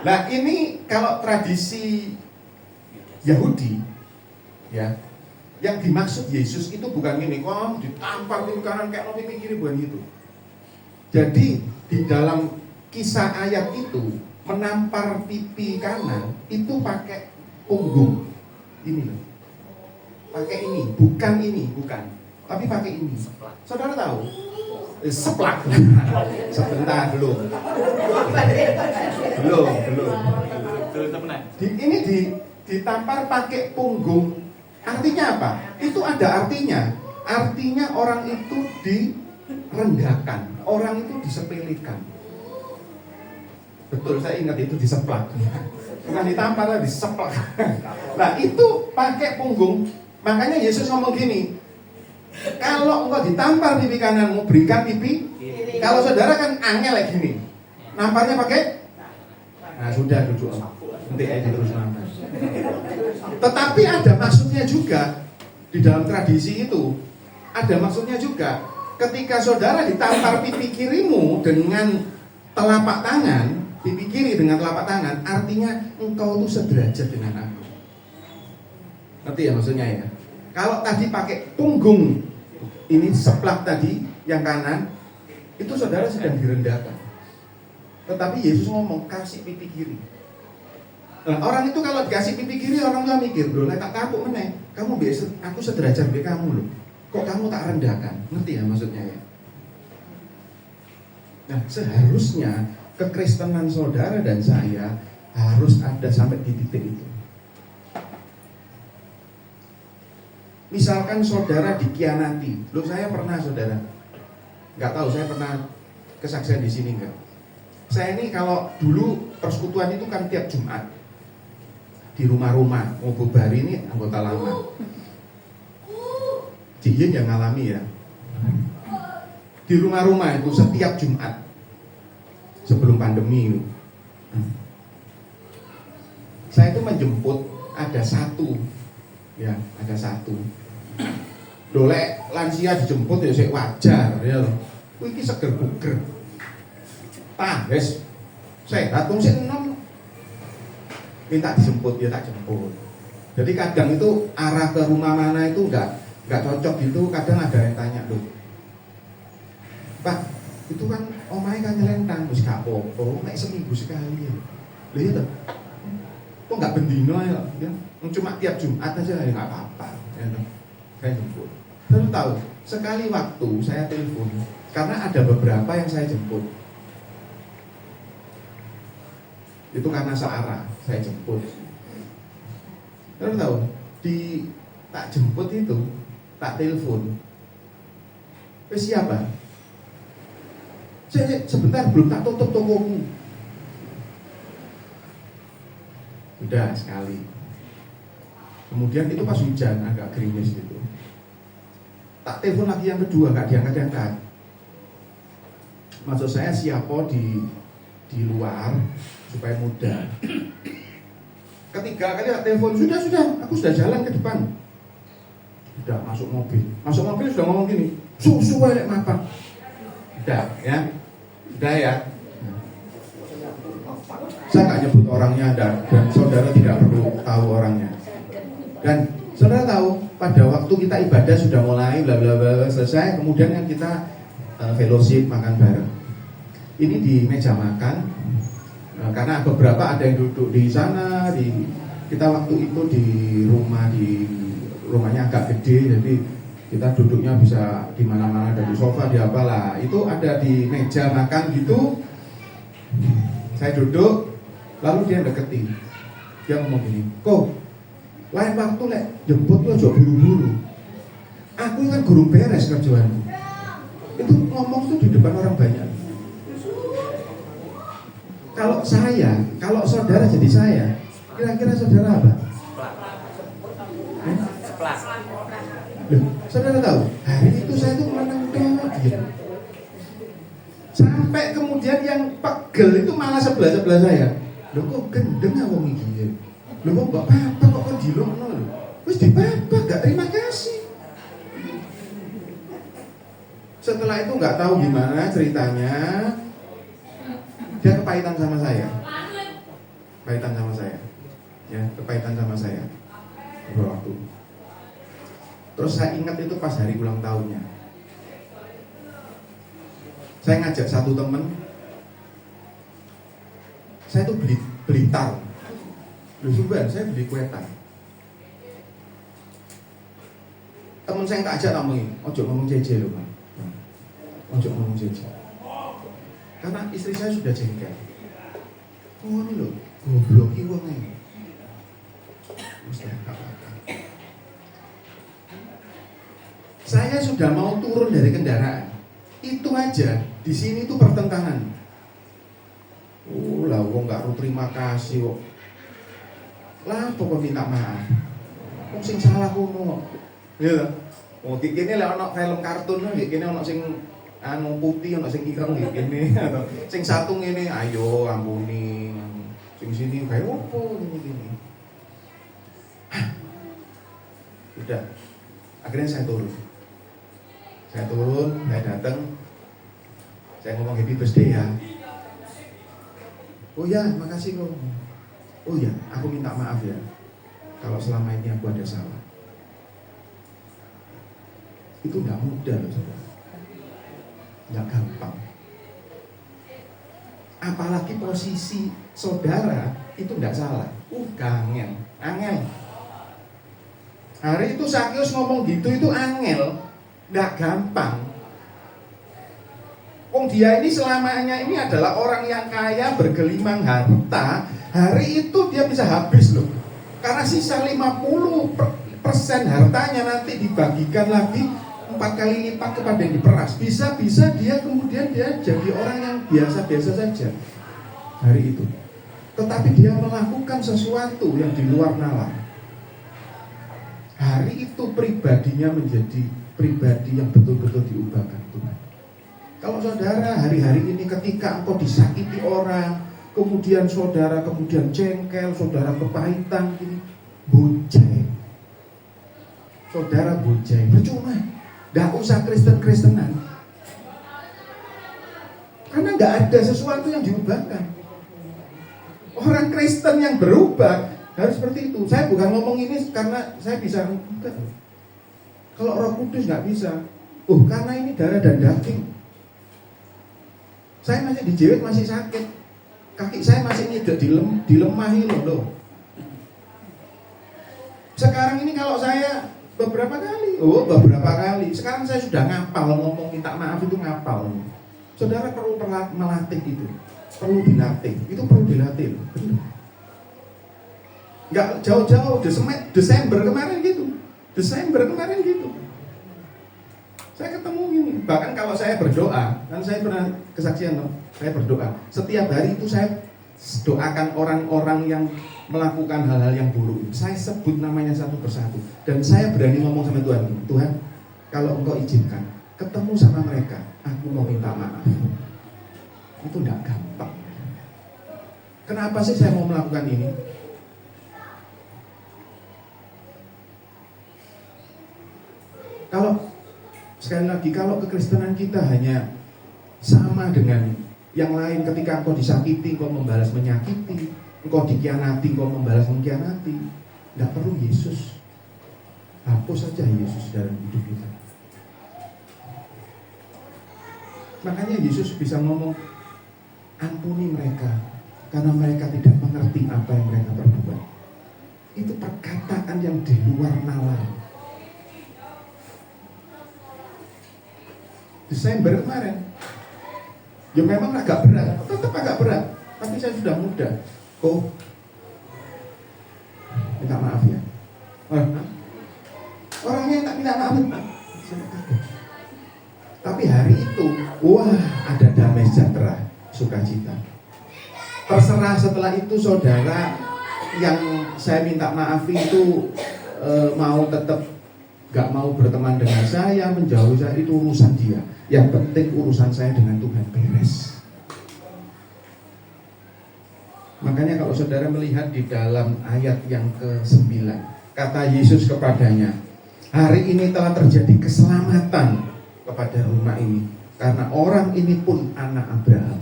Nah ini kalau tradisi Yahudi ya, yang dimaksud Yesus itu bukan gini, kok ditampar di kanan kayak mau kiri, bukan gitu. Jadi di dalam kisah ayat itu menampar pipi kanan itu pakai punggung ini loh, pakai ini, bukan, tapi pakai ini. Saudara tahu? Seplak. Sebentar belum. Ini ditampar pakai punggung. Artinya apa? Itu ada artinya. Artinya orang itu direndahkan, orang itu disepelekan. Betul, saya ingat itu diseplak. Bukan ditampar, diseplak. Nah itu pakai punggung. Makanya Yesus ngomong gini, kalau engkau ditampar pipi kananmu, berikan pipi. Kalau saudara kan angel kayak gini, namparnya pakai. Nah sudah duduk, nanti aja terus nampar. Tetapi ada maksudnya juga di dalam tradisi itu. Ada maksudnya juga. Ketika saudara ditampar pipi kirimu dengan telapak tangan, pipi kiri dengan telapak tangan, artinya engkau itu sederajat dengan aku. Ngerti ya maksudnya ya? Kalau tadi pakai punggung, ini seplak tadi yang kanan, itu saudara sedang direndahkan. Tetapi Yesus ngomong kasih pipi kiri. Nah, orang itu kalau dikasih pipi kiri, orang tua mikir, bro, tak kapuk meneh. Kamu biasa, aku sederajat dengan kamu loh. Kok kamu tak rendahkan? Ngerti ya maksudnya ya? Nah, seharusnya kekristenan saudara dan saya harus ada sampai di titik itu. Misalkan saudara dikhianati, loh saya pernah saudara, nggak tahu saya pernah kesaksian di sini nggak? Saya ini kalau dulu persekutuan itu kan tiap Jumat di rumah-rumah, mau Bari ini anggota lama, Jihin yang ngalami ya, di rumah-rumah itu setiap Jumat sebelum pandemi itu. Saya itu menjemput ada satu. Ya, ada satu. Dolek lansia dijemput ya sik wajar ya lho. Kuwi iki seger buger. Wes sehat wong sik enom. Minta dijemput ya tak jemput. Jadi kadang itu arah ke rumah mana itu enggak cocok gitu, kadang ada yang tanya, "Loh, Pak, itu kan omahe kan nyelentang wis gak apa-apa, nek seminggu sekali." Lha iya toh. Kok nggak bendino ya? Cuma tiap Jumat aja ya nggak apa-apa. Ya, saya jemput. Terus tahu sekali waktu saya telepon karena ada beberapa yang saya jemput. Itu karena searah saya jemput. Terus tahu di tak jemput itu tak telepon. Siapa? Saya sebentar belum tak tutup tokomu. Udah sekali. Kemudian itu pas hujan agak gerimis gitu. Tak telepon lagi yang kedua, nggak diangkat-angkat. Maksud saya siapa di luar supaya mudah. Ketiga kali tak telepon, sudah, aku sudah jalan ke depan. Udah masuk mobil sudah ngomong gini, susu elek mapak. Udah ya. Saya nggak nyebut orangnya dan saudara tidak perlu tahu orangnya. Dan saudara tahu pada waktu kita ibadah sudah mulai bla bla bla selesai, kemudian kan kita fellowship makan bareng. Ini di meja makan karena beberapa ada yang duduk di sana, kita waktu itu di rumahnya agak gede, jadi kita duduknya bisa di mana-mana, ada di sofa, di apalah. Itu ada di meja makan gitu. Saya duduk. Lalu dia deketin, dia ngomong gini, "Kok lain waktu lek jemput lo aja buru-buru. Aku kan gurung beres kerjaanku." Itu ngomong tuh di depan orang banyak. Kalau saudara jadi saya, kira-kira saudara apa? Seplak. Loh, saudara tahu, hari itu saya tuh menang Iya. Sampai kemudian yang pegel itu malah sebelah saya. Lho kok gendeng wong iki. Lho kok mbak papa kok dilokno lho. Wis dipapa gak terima kasih. Setelah itu nggak tahu gimana ceritanya, dia kepahitan sama saya. Kepahitan sama saya. Ya, kepahitan sama saya. Beberapa waktu. Terus saya ingat itu pas hari ulang tahunnya. Saya ngajak satu temen, saya tuh beli tar. Loh sumpah, saya beli kue tar. Temen saya tak ajak ngomongin, ojo ngomong jeje loh Pak. Ojo ngomong jeje. Karena istri saya sudah jengkel. Oh ini loh, goblok iki wong iki. Saya sudah mau turun dari kendaraan. Itu aja, di sini tuh pertentangan. Oh lah, wong nggak terima kasih kok. Lah, pokok minta maaf. Wong sing salah kono. Ya. Oh, kene lek ana film kartun nggih kene ana sing anu putih, ana sing ireng nggih kene atau sing satu ngene, ayo ampuni. Sing sini kayak opo gini. Udah. Akhirnya saya turun. Saya datang. Saya ngomong happy birthday ya. Oh ya, makasih kok. Oh ya, aku minta maaf ya kalau selama ini aku ada salah. Itu nggak mudah loh saudara, nggak gampang. Apalagi posisi saudara itu nggak salah, angel. Hari itu Sakyus ngomong gitu itu angel, nggak gampang. Dia ini selamanya ini adalah orang yang kaya bergelimang harta. Hari itu dia bisa habis loh. Karena sisa 50% hartanya nanti dibagikan lagi 4 kali lipat kepada yang diperas. Bisa-bisa dia kemudian dia jadi orang yang biasa-biasa saja hari itu. Tetapi dia melakukan sesuatu yang di luar nalar. Hari itu pribadinya menjadi pribadi yang betul-betul diubahkan Tuhan. Kalau saudara hari-hari ini ketika engkau disakiti orang, kemudian saudara kemudian jengkel, saudara kepahitan, ini bojai. Saudara bojai, percuma. Gak usah Kristen-Kristenan. Karena gak ada sesuatu yang diubahkan. Orang Kristen yang berubah harus seperti itu. Saya bukan ngomong ini karena saya bisa. Enggak. Kalau Roh Kudus gak bisa. Karena ini darah dan daging. Saya masih dijewet, masih sakit. Kaki saya masih nyedek dilemahi loh. Sekarang ini kalau saya beberapa kali. Sekarang saya sudah ngapal, ngomong minta maaf itu ngapal. Saudara perlu melatih itu. Perlu dilatih. Itu perlu dilatih. Enggak jauh-jauh, Desember kemarin gitu. Saya ketemu gini, bahkan kalau saya berdoa, kan saya pernah kesaksian loh, saya berdoa. Setiap hari itu saya doakan orang-orang yang melakukan hal-hal yang buruk. Saya sebut namanya satu persatu. Dan saya berani ngomong sama Tuhan, Tuhan, kalau Engkau izinkan, ketemu sama mereka, aku mau minta maaf. Itu enggak gampang. Kenapa sih saya mau melakukan ini? Sekali lagi, kalau kekristenan kita hanya sama dengan yang lain, ketika engkau disakiti, engkau membalas menyakiti, engkau dikhianati, engkau membalas mengkhianati, tidak perlu Yesus. Hapus saja Yesus dalam hidup kita. Makanya Yesus bisa ngomong, ampuni mereka, karena mereka tidak mengerti apa yang mereka perbuat. Itu perkataan yang di luar nalar. Desember kemarin, ya memang agak berat, tetap agak berat, tapi saya sudah muda. Minta maaf ya. Orangnya tak minta maaf, tapi hari itu, ada damai sejahtera, sukacita. Terserah setelah itu saudara yang saya minta maaf itu mau tetap gak mau berteman dengan saya, menjauhi saya, itu urusan dia. Yang penting urusan saya dengan Tuhan beres. Makanya kalau saudara melihat di dalam ayat yang ke-9, kata Yesus kepadanya, hari ini telah terjadi keselamatan kepada rumah ini, karena orang ini pun anak Abraham.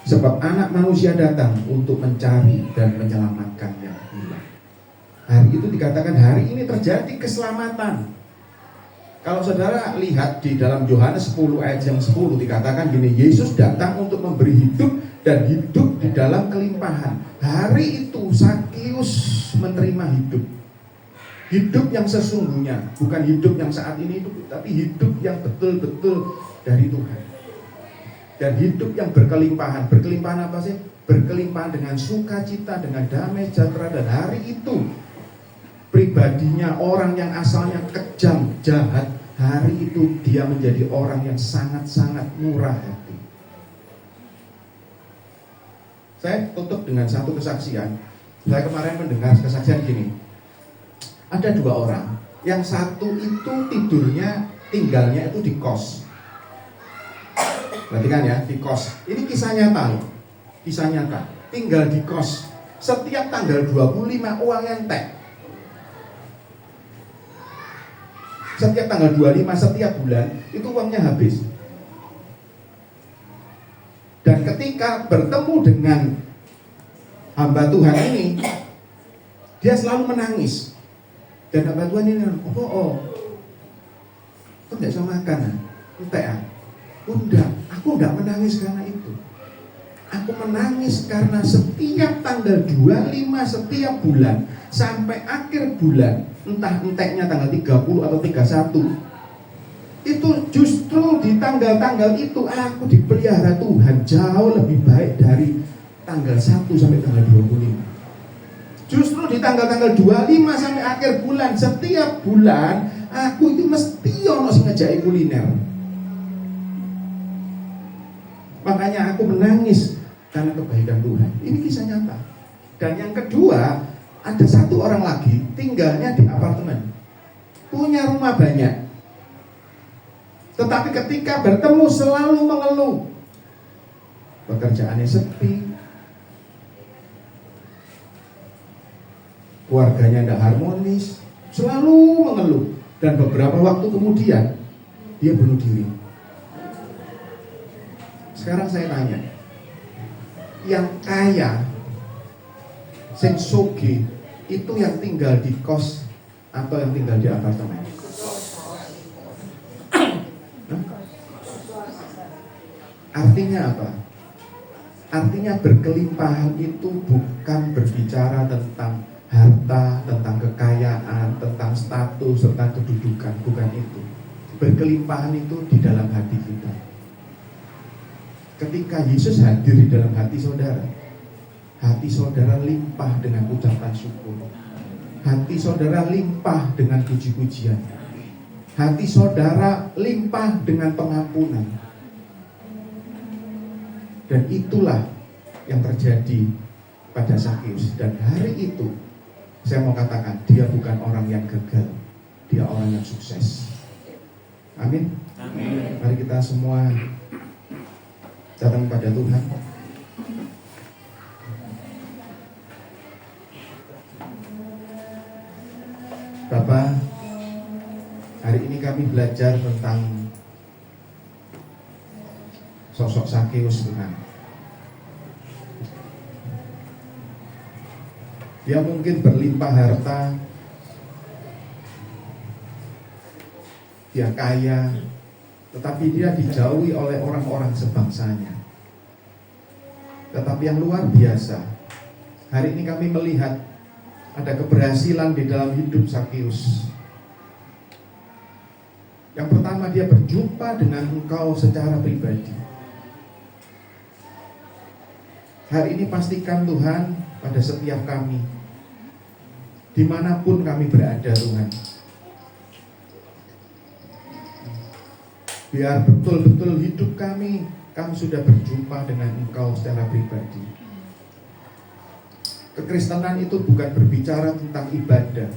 Sebab anak manusia datang untuk mencari dan menyelamatkan yang hilang. Hari itu dikatakan hari ini terjadi keselamatan. Kalau saudara lihat di dalam Yohanes 10 ayat yang 10 dikatakan gini, Yesus datang untuk memberi hidup dan hidup di dalam kelimpahan. Hari itu Sakeus menerima hidup. Hidup yang sesungguhnya, bukan hidup yang saat ini itu, tapi hidup yang betul-betul dari Tuhan. Dan hidup yang berkelimpahan. Berkelimpahan apa sih? Berkelimpahan dengan sukacita, dengan damai sejahtera. Dan hari itu pribadinya orang yang asalnya kejam, jahat, hari itu dia menjadi orang yang sangat-sangat murah hati. Saya tutup dengan satu kesaksian. Saya kemarin mendengar kesaksian gini. Ada dua orang, yang satu itu tinggalnya itu di kos. Perhatikan ya, di kos. Ini kisah nyata loh. Kisah nyata. Tinggal di kos. Setiap tanggal 25 uang entek. Setiap tanggal 25 setiap bulan itu uangnya habis. Dan ketika bertemu dengan hamba Tuhan ini, dia selalu menangis. Dan hamba Tuhan ini, kok nggak bisa makan? Entek ah. Enggak, aku enggak menangis karena itu. Aku menangis karena setiap tanggal 25 setiap bulan sampai akhir bulan, entah enteknya tanggal 30 atau 31, itu justru di tanggal-tanggal itu aku dipelihara Tuhan jauh lebih baik dari tanggal 1 sampai tanggal 25. Justru di tanggal-tanggal 25 sampai akhir bulan, setiap bulan aku itu mesti ono sing ngejaki kuliner. Makanya aku menangis karena kebaikan Tuhan. Ini kisah nyata. Dan yang kedua, ada satu orang lagi tinggalnya di apartemen, punya rumah banyak, tetapi ketika bertemu selalu mengeluh. Pekerjaannya sepi, keluarganya tidak harmonis, selalu mengeluh. Dan beberapa waktu kemudian dia bunuh diri. Sekarang saya tanya, yang kaya, sing sugih, itu yang tinggal di kos atau yang tinggal di apartemen? Artinya apa? Artinya berkelimpahan itu bukan berbicara tentang harta, tentang kekayaan, tentang status, tentang kedudukan, bukan itu. Berkelimpahan itu di dalam hati kita. Ketika Yesus hadir di dalam hati saudara limpah dengan ucapan syukur. Hati saudara limpah dengan puji-pujian. Hati saudara limpah dengan pengampunan. Dan itulah yang terjadi pada Sakeus. Dan hari itu saya mau katakan, dia bukan orang yang gagal, dia orang yang sukses. Amin. Amin. Mari kita semua datang pada Tuhan. Bapak, hari ini kami belajar tentang sosok Sakeus Tuhan. Dia mungkin berlimpah harta, dia kaya, tetapi dia dijauhi oleh orang-orang sebangsanya. Tetapi yang luar biasa, hari ini kami melihat ada keberhasilan di dalam hidup Sakeus. Yang pertama, dia berjumpa dengan engkau secara pribadi. Hari ini pastikan Tuhan pada setiap kami, dimanapun kami berada Tuhan, biar betul-betul hidup kami sudah berjumpa dengan engkau secara pribadi. Kekristenan itu bukan berbicara tentang ibadah,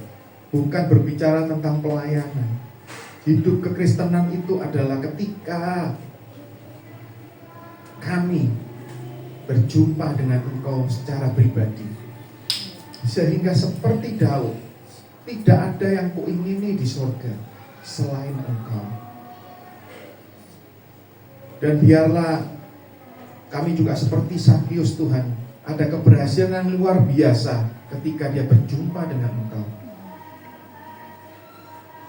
bukan berbicara tentang pelayanan. Hidup kekristenan itu adalah ketika kami berjumpa dengan Engkau secara pribadi. Sehingga seperti Daud, tidak ada yang kuingini di surga selain Engkau. Dan biarlah kami juga seperti Sakius Tuhan, ada keberhasilan luar biasa ketika dia berjumpa dengan Engkau.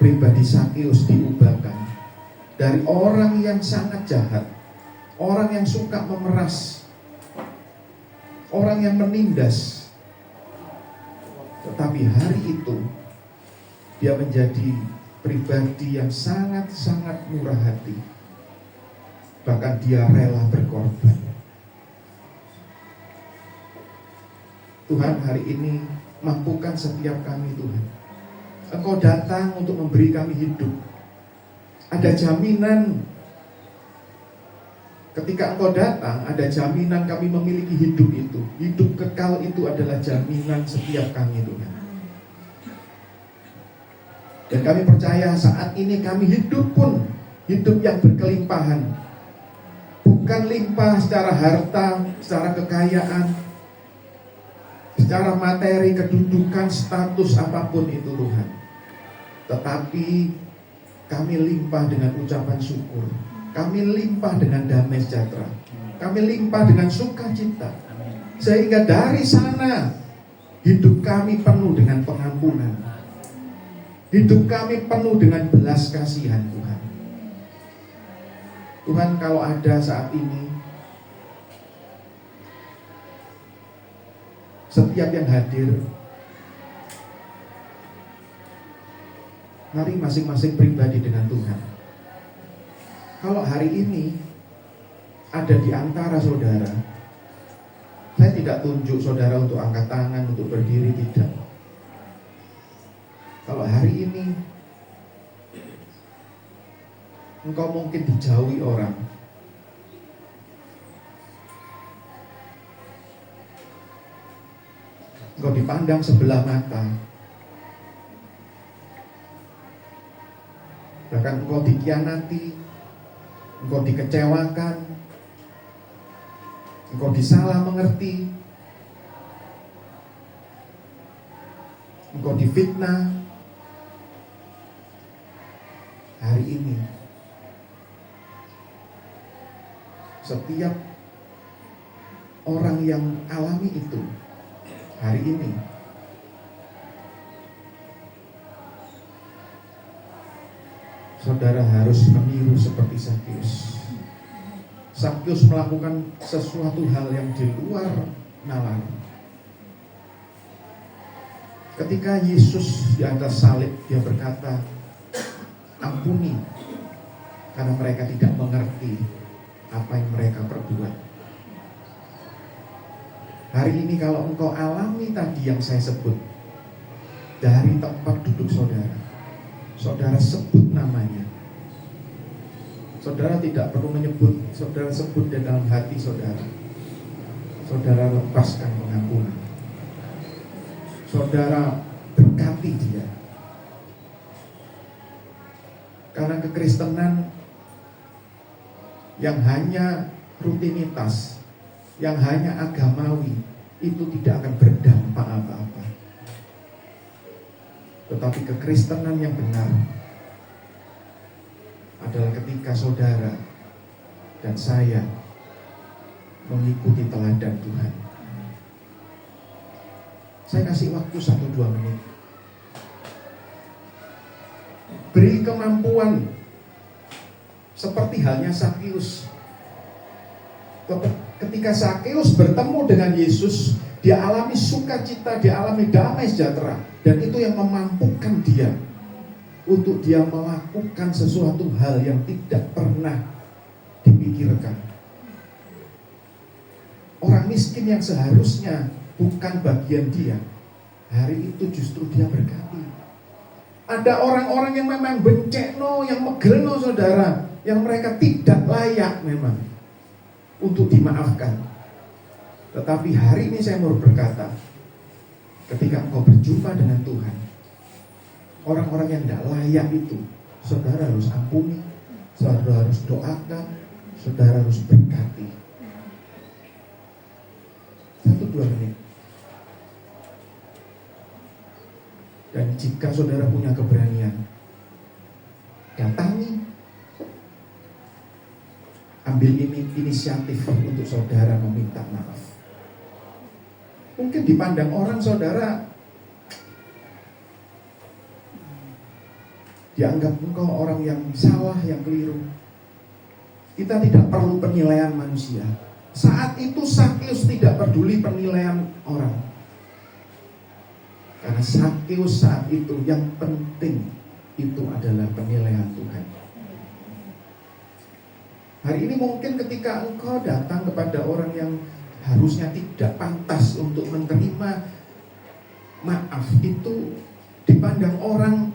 Pribadi Sakius diubahkan dari orang yang sangat jahat, orang yang suka memeras, orang yang menindas. Tetapi hari itu dia menjadi pribadi yang sangat-sangat murah hati. Bahkan dia rela berkorban. Tuhan, hari ini mampukan setiap kami, Tuhan. Engkau datang untuk memberi kami hidup. Ada jaminan. Ketika Engkau datang, ada jaminan kami memiliki hidup itu. Hidup kekal itu adalah jaminan setiap kami, Tuhan. Dan kami percaya saat ini kami hidup pun hidup yang berkelimpahan. Bukan limpah secara harta, secara kekayaan, secara materi, kedudukan, status apapun itu, Tuhan. Tetapi kami limpah dengan ucapan syukur. Kami limpah dengan damai sejahtera. Kami limpah dengan sukacita. Sehingga dari sana hidup kami penuh dengan pengampunan. Hidup kami penuh dengan belas kasihan, Tuhan. Tuhan, kalau ada saat ini setiap yang hadir, mari masing-masing pribadi dengan Tuhan. Kalau hari ini ada di antara saudara, saya tidak tunjuk saudara untuk angkat tangan, untuk berdiri, tidak. Kalau hari ini engkau mungkin dijauhi orang, engkau dipandang sebelah mata, bahkan engkau dikhianati, engkau dikecewakan, engkau disalah mengerti, engkau difitnah. Hari ini setiap orang yang alami itu, hari ini saudara harus meniru seperti Sakius. Sakius melakukan sesuatu hal yang di luar nalar. Ketika Yesus di atas salib, dia berkata, ampuni, karena mereka tidak mengerti apa yang mereka perbuat. Hari ini kalau engkau alami tadi yang saya sebut, dari tempat duduk saudara, saudara sebut namanya. Saudara tidak perlu menyebut, saudara sebut di dalam hati saudara. Saudara lepaskan pengampunan. Saudara berkati dia. Karena kekristenan yang hanya rutinitas, yang hanya agamawi, itu tidak akan berdampak apa-apa. Tetapi kekristenan yang benar adalah ketika saudara dan saya mengikuti teladan Tuhan. Saya kasih waktu 1-2 menit. Beri kemampuan seperti halnya Sakius. Ketika Sakius bertemu dengan Yesus, dia alami sukacita, dia alami damai sejahtera, dan itu yang memampukan dia untuk dia melakukan sesuatu hal yang tidak pernah dipikirkan. Orang miskin yang seharusnya bukan bagian dia, hari itu justru dia berkati. Ada orang-orang yang memang bencekno, yang megelno saudara, yang mereka tidak layak memang untuk dimaafkan. Tetapi hari ini saya mau berkata, ketika engkau berjumpa dengan Tuhan, orang-orang yang tidak layak itu, saudara harus ampuni, saudara harus doakan, saudara harus berkati. 1-2 menit. Dan jika saudara punya keberanian, datangi, ambil inisiatif untuk saudara meminta maaf. Mungkin dipandang orang saudara dianggap engkau orang yang salah, yang keliru. Kita tidak perlu penilaian manusia. Saat itu Sakeus tidak peduli penilaian orang. Karena Sakeus saat itu yang penting itu adalah penilaian Tuhan. Hari ini mungkin ketika engkau datang kepada orang yang harusnya tidak pantas untuk menerima maaf, itu dipandang orang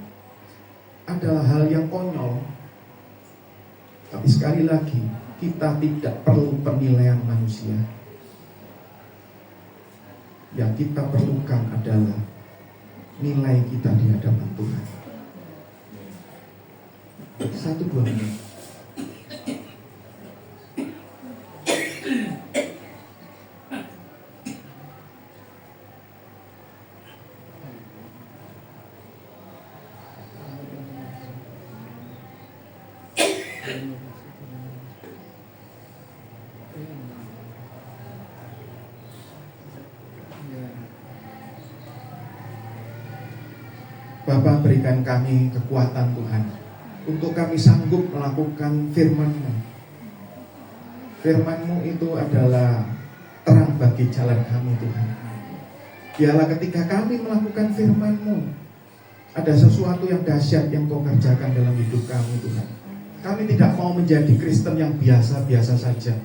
adalah hal yang konyol. Tapi sekali lagi, kita tidak perlu penilaian manusia. Yang kita perlukan adalah nilai kita di hadapan Tuhan. 1-2 menit. Bapa, berikan kami kekuatan Tuhan untuk kami sanggup melakukan firman-Mu. Firman-Mu itu adalah terang bagi jalan kami Tuhan. Biarlah ketika kami melakukan firman-Mu, ada sesuatu yang dahsyat yang Kau kerjakan dalam hidup kami Tuhan. Kami tidak mau menjadi Kristen yang biasa-biasa saja,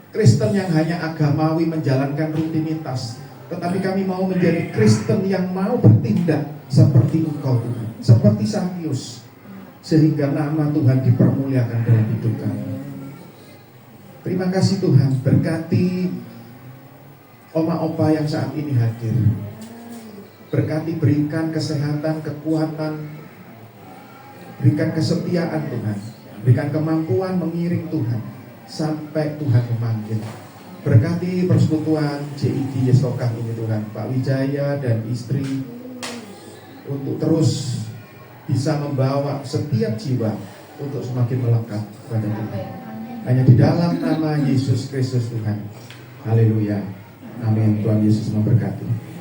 Kristen yang hanya agamawi menjalankan rutinitas, tetapi kami mau menjadi Kristen yang mau bertindak seperti Engkau Tuhan, seperti Sakeus, sehingga nama Tuhan dipermuliakan dalam hidup kami. Terima kasih Tuhan, berkati oma-opa yang saat ini hadir. Berkati, berikan kesehatan, kekuatan, berikan kesetiaan Tuhan, berikan kemampuan mengiring Tuhan sampai Tuhan memanggil. Berkati persekutuan JID Yesokah ini Tuhan, Pak Wijaya dan istri, untuk terus bisa membawa setiap jiwa untuk semakin melekat pada Tuhan. Hanya di dalam nama Yesus Kristus Tuhan. Haleluya. Amin. Tuhan Yesus memberkati.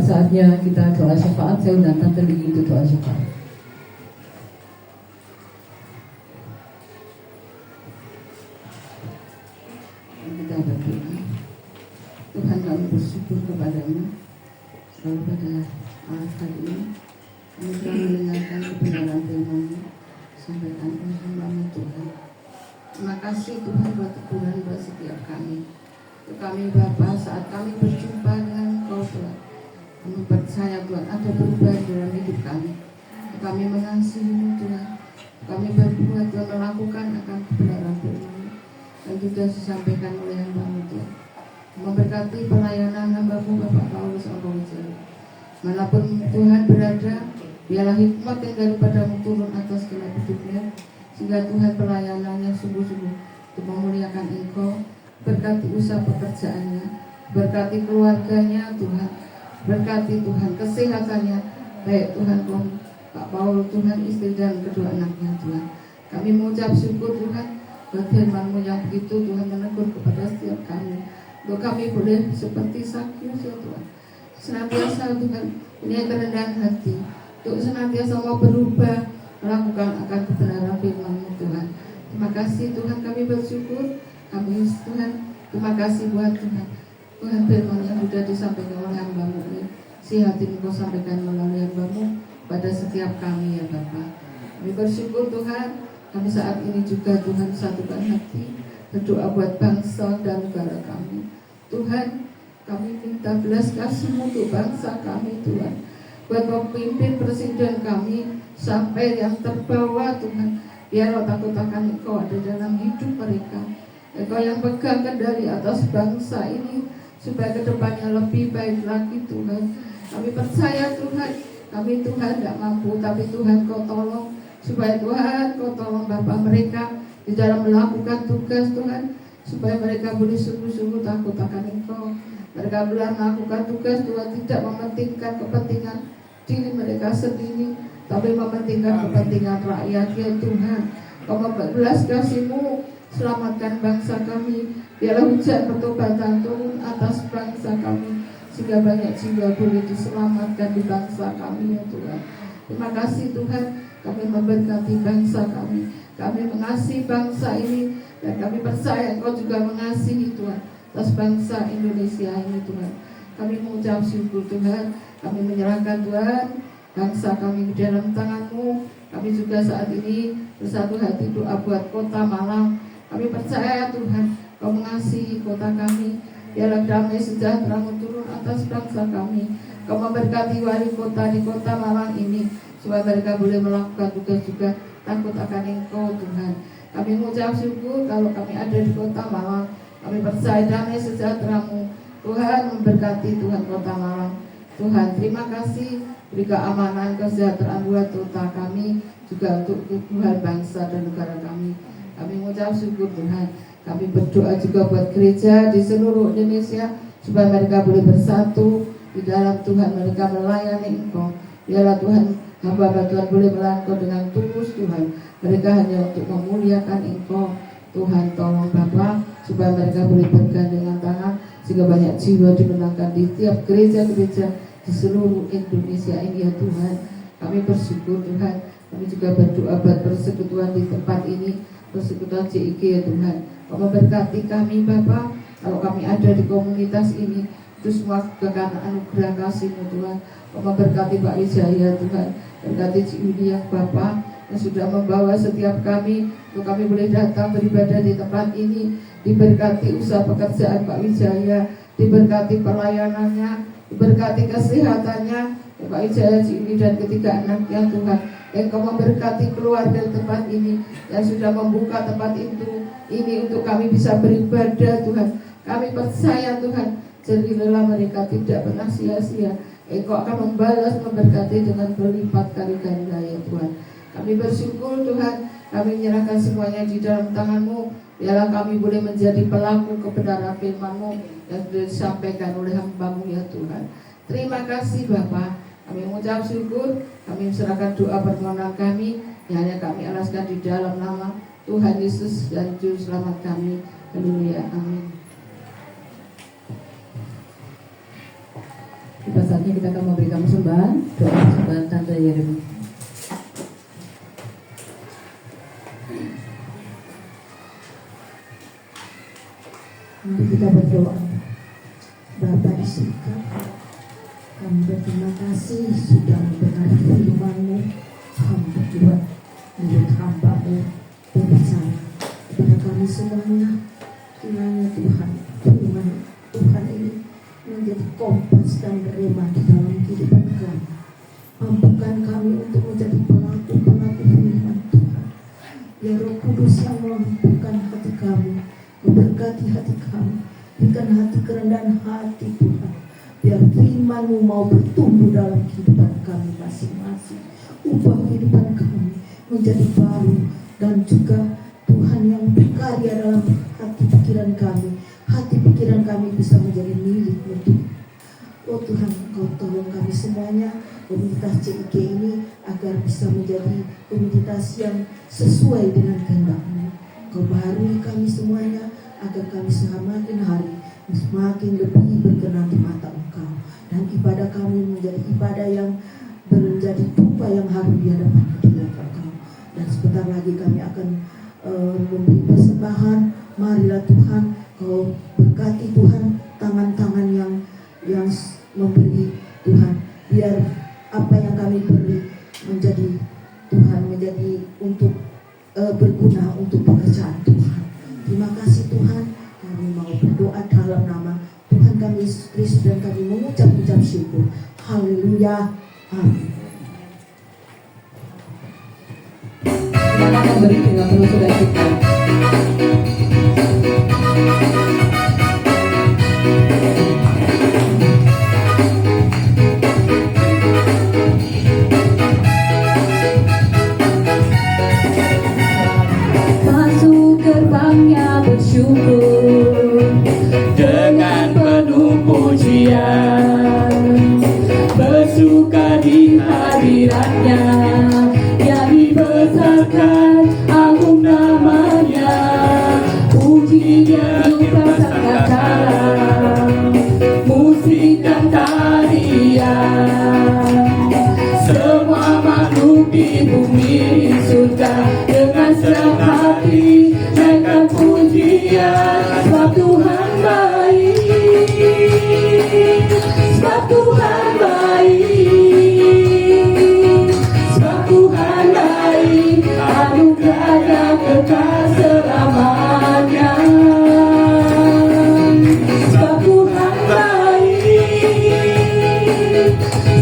Saatnya kita doa syafaat. Saya undang Tante Lili untuk doa syafaat. Kita berdoa. Tuhan, kami bersyukur kepada-Mu selalu pada hari ini. Kami telah mendengarkan kebenaran firman-Mu. Sampaikan oleh hamba-Mu Tuhan. Terima kasih Tuhan buat teguran buat setiap kami. Untuk kami Bapa, saat kami berjumpa dengan Engkau Tuhan, kami percaya Tuhan ada perubahan dalam hidup kami. Kami mengasihi Tuhan. Kami berbuat dan melakukan akan kebenaran firman-Mu yang sudah disampaikan oleh hamba-Mu Tuhan. Memberkati pelayanan hamba-Mu Bapak Paulus Wijaya. Manapun Tuhan berada, biarlah hikmat yang daripada-Mu turun atas segala hidupnya, sehingga Tuhan pelayanannya sungguh-sungguh untuk memuliakan Engkau. Berkati usaha pekerjaannya, berkati keluarganya Tuhan, berkati Tuhan kesehatannya, baik Tuhan Pak Paul, Tuhan istri dan kedua anaknya Tuhan. Kami mengucap syukur Tuhan buat firman-Mu yang begitu Tuhan menegur kepada setiap kami. Untuk kami boleh seperti Sakeus ya Tuhan, senantiasa Tuhan punya kerendahan hati, untuk senantiasa mau berubah melakukan akan kebenaran firman-Mu Tuhan. Terima kasih Tuhan, kami bersyukur. Kami Tuhan, terima kasih buat Tuhan. Tuhan firman yang sudah disampaikan oleh hamba-Mu ini, si hati Engkau sampaikan melalui hamba-Mu pada setiap kami ya Bapa. Kami bersyukur Tuhan, kami saat ini juga Tuhan satukan hati, berdoa buat bangsa dan negara kami. Tuhan, kami minta belas kasih-Mu untuk bangsa kami Tuhan. Buat pemimpin presiden kami sampai yang terbawa Tuhan, Biar takut akan Engkau ada dalam hidup mereka. Engkau yang pegang kendali atas bangsa ini, supaya kedepannya lebih baik lagi Tuhan. Kami percaya Tuhan, kami Tuhan tidak mampu, tapi Tuhan Kau tolong, supaya Tuhan Kau tolong Bapa mereka di dalam melakukan tugas Tuhan, supaya mereka boleh sungguh-sungguh takut akan Engkau. Mereka boleh melakukan tugas Tuhan, tidak mementingkan kepentingan diri mereka sendiri, tapi mementingkan kepentingan rakyat ya Tuhan. Kau membalas kasih-Mu, selamatkan bangsa kami. Biarlah hujan pertobatan turun atas bangsa kami, sehingga banyak jiwa boleh diselamatkan di bangsa kami ya Tuhan. Terima kasih Tuhan, kami memberkati bangsa kami. Kami mengasihi bangsa ini, dan kami percaya Engkau juga mengasihi Tuhan atas bangsa Indonesia ini Tuhan. Kami mengucap syukur Tuhan, kami menyerahkan Tuhan bangsa kami di dalam tangan-Mu. Kami juga saat ini bersatu hati doa buat kota Malang. Kami percaya Tuhan, Kau mengasihi kota kami. Biarlah damai sejahtera-Mu turun atas bangsa kami. Kau memberkati wali kota di kota Malang ini, supaya mereka boleh melakukan tugas juga takut akan Engkau Tuhan. Kami mengucap syukur kalau kami ada di kota Malang. Kami percaya damai sejahtera-Mu Tuhan memberkati Tuhan kota Malang. Tuhan terima kasih, beri keamanan kesejahteraan buat kota kami, juga untuk Tuhan bangsa dan negara kami. Kami mengucap syukur Tuhan. Kami berdoa juga buat gereja di seluruh Indonesia, supaya mereka boleh bersatu di dalam Tuhan, mereka melayani Engkau. Biarlah Tuhan, hamba Tuhan boleh melayani Engkau dengan tulus Tuhan. Mereka hanya untuk memuliakan Engkau. Tuhan tolong Bapa, supaya mereka boleh bergandengan tangan, sehingga banyak jiwa dimenangkan di tiap gereja-gereja di seluruh Indonesia ini ya Tuhan. Kami bersyukur Tuhan. Kami juga berdoa buat persekutuan di tempat ini, persekutuan CIG ya Tuhan. Kau memberkati kami Bapa, kalau kami ada di komunitas ini, itu semua karena anugerah kasih-Mu Tuhan. Kau memberkati Pak Wijaya Tuhan, berkati Cik Yudi yang Bapa yang sudah membawa setiap kami untuk kami boleh datang beribadah di tempat ini. Diberkati usaha pekerjaan Pak Wijaya, diberkati pelayanannya, diberkati kesehatannya Pak Wijaya, Cik Yudi dan ketiga anaknya Tuhan. Engkau memberkati keluarga tempat ini yang sudah membuka tempat itu ini untuk kami bisa beribadah Tuhan. Kami percaya Tuhan, jerih lelah mereka tidak pernah sia-sia. Engkau akan membalas memberkati dengan berlipat kali ganda ya Tuhan. Kami bersyukur Tuhan, kami menyerahkan semuanya di dalam tangan-Mu. Biarlah kami boleh menjadi pelaku kebenaran firman-Mu yang sudah disampaikan oleh hamba-Mu ya Tuhan. Terima kasih Bapa. Kami mengucap syukur, kami serahkan doa permohonan kami yang hanya kami alaskan di dalam nama Tuhan Yesus dan Juru Selamat kami. Haleluya, amin. Pada saatnya kita akan memberikan persembahan, doa persembahan Tante Yeremi. Mari kita berdoa. Bapa di surga, kami berterima kasih sudah mendengar firman-Mu. Hamba Tuhan, menurut hamba-Mu berbicara kepada kami semuanya. Kiranya Tuhan, firman Tuhan ini menjadi kompas dan rema di dalam kehidupan kami. Mampukan kami untuk menjadi pelaku-pelaku firman Tuhan. Ya Roh Kudus yang melumpuhkan hati kami, memberkati hati kami, berikan hati kerendahan hati Tuhan. Biar firman-Mu mau bertumbuh dalam kehidupan kami masing-masing. Ubah kehidupan kami menjadi baru, dan juga Tuhan yang berkarya dalam hati pikiran kami. Hati pikiran kami bisa menjadi milik-Mu Tuhan. Oh Tuhan, Engkau tolong kami semuanya, komunitas CIG ini agar bisa menjadi komunitas yang sesuai dengan kehendak-Mu. Kau baharui kami semuanya agar kami semakin hari semakin lebih berkenan di mata Engkau, dan ibadah kami menjadi ibadah yang menjadi dupa yang harum di hadapan Engkau. Dan sebentar lagi kami akan memberi persembahan. Marilah Tuhan, Kau berkati Tuhan tangan-tangan yang memberi Tuhan, biar apa yang kami beri menjadi Tuhan, menjadi untuk berguna untuk pekerjaan Tuhan. Terima kasih Tuhan, kami mau berdoa dalam nama Tuhan kami Yesus Kristus, dan kami mengucap syukur. Haleluya, amin. Kita akan kembali dengan penuh sukacita. Masuk gerbangnya bersyukur dengan penuh pujian, bersuka di hadiratnya, yang dibesarkan agung namanya, pujinya juga sangat dalam, musik dan tarian, semua makhluk di bumi di surga dengan senang hati naikkan pujian, sebab Tuhan baik, sebab Tuhan baik, sebab Tuhan baik, anugerahnya kekal selamanya. Sebab Tuhan baik,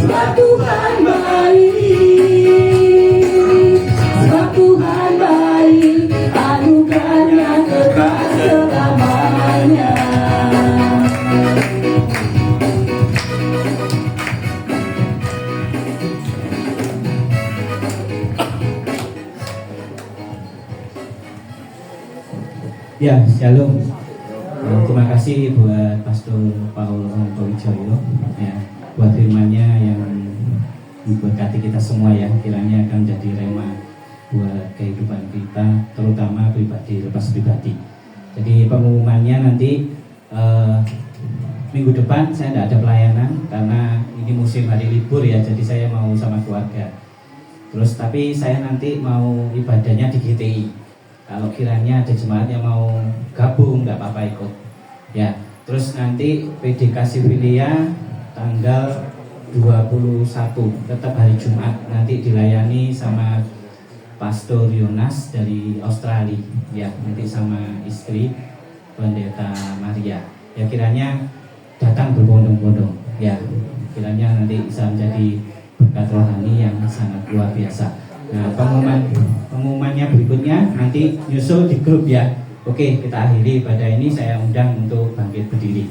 sebab Tuhan baik, sebab Tuhan baik, anugerahnya kekal selamanya. Ya, shalom. Terima kasih buat Pastor Paul Wijoyo ya, buat firman-Nya yang memberkati kita semua ya, kiranya akan jadi rema buat kehidupan kita, terutama pribadi lepas pribadi. Jadi pengumumannya nanti minggu depan saya tidak ada pelayanan karena ini musim hari libur ya, jadi saya mau sama keluarga. Terus tapi saya nanti mau ibadahnya di GTI. Kalau kiranya ada jemaat yang mau gabung, nggak apa-apa ikut. Ya, terus nanti PDK Sivilia tanggal 21, tetap hari Jumat, nanti dilayani sama Pastor Yonas dari Australia. Ya, nanti sama istri Pendeta Maria. Ya, kiranya datang berbondong-bondong. Ya, kiranya nanti bisa menjadi berkat rohani yang sangat luar biasa. Nah, pengumumannya berikutnya nanti nyusul di grup ya. Oke, kita akhiri pada ini, saya undang untuk bangkit berdiri.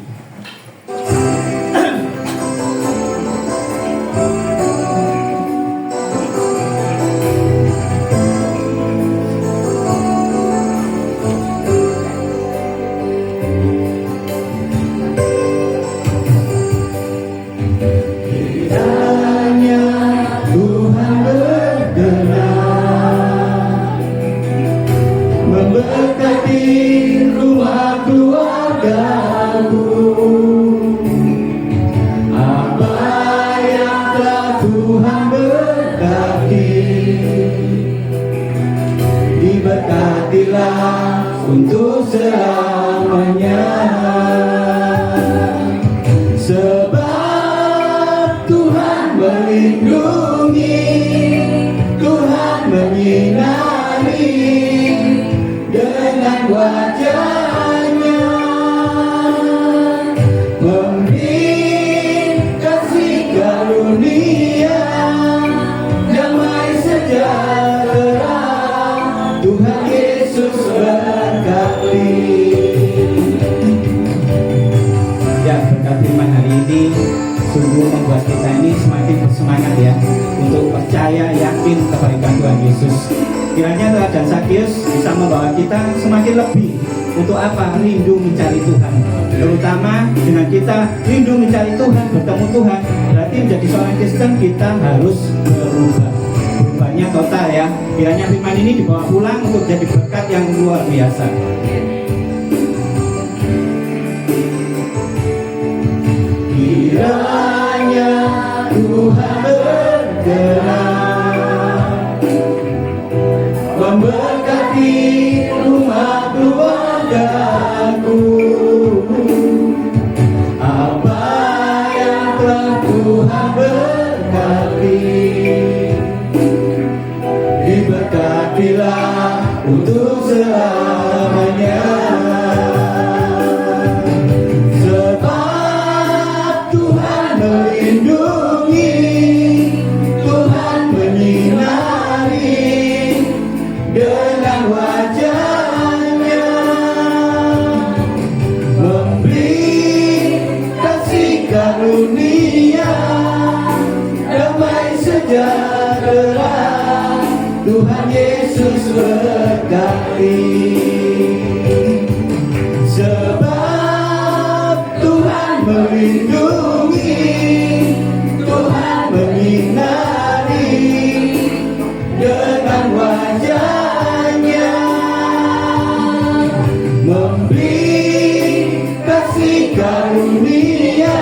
Untuk selamanya, sebab Tuhan melindungi, Tuhan menyinari dengan wajah-Nya, memberi kasih karunia, damai sejahtera, Tuhan Yesus berkati. Ya, berkat firman hari ini sungguh membuat kita ini semakin bersemangat ya, untuk percaya, yakin kebaikan Tuhan Yesus. Kiranya teladan Sakius bisa membawa kita semakin lebih untuk apa? Rindu mencari Tuhan. Terutama dengan kita rindu mencari Tuhan, bertemu Tuhan, berarti menjadi seorang Kristen kita harus berubah. Berubahnya total ya. Kiranya firman ini dibawa pulang untuk jadi berkat yang luar biasa. Kiranya Tuhan berkenan memberkati rumah keluargaku, apa yang telah Tuhan berkati, diberkatilah untuk selamanya. Sebab Tuhan sejahtera. Tuhan Yesus berkati. Sebab Tuhan melindungi, Tuhan menyinari dengan wajahnya, memberi kasih karunia,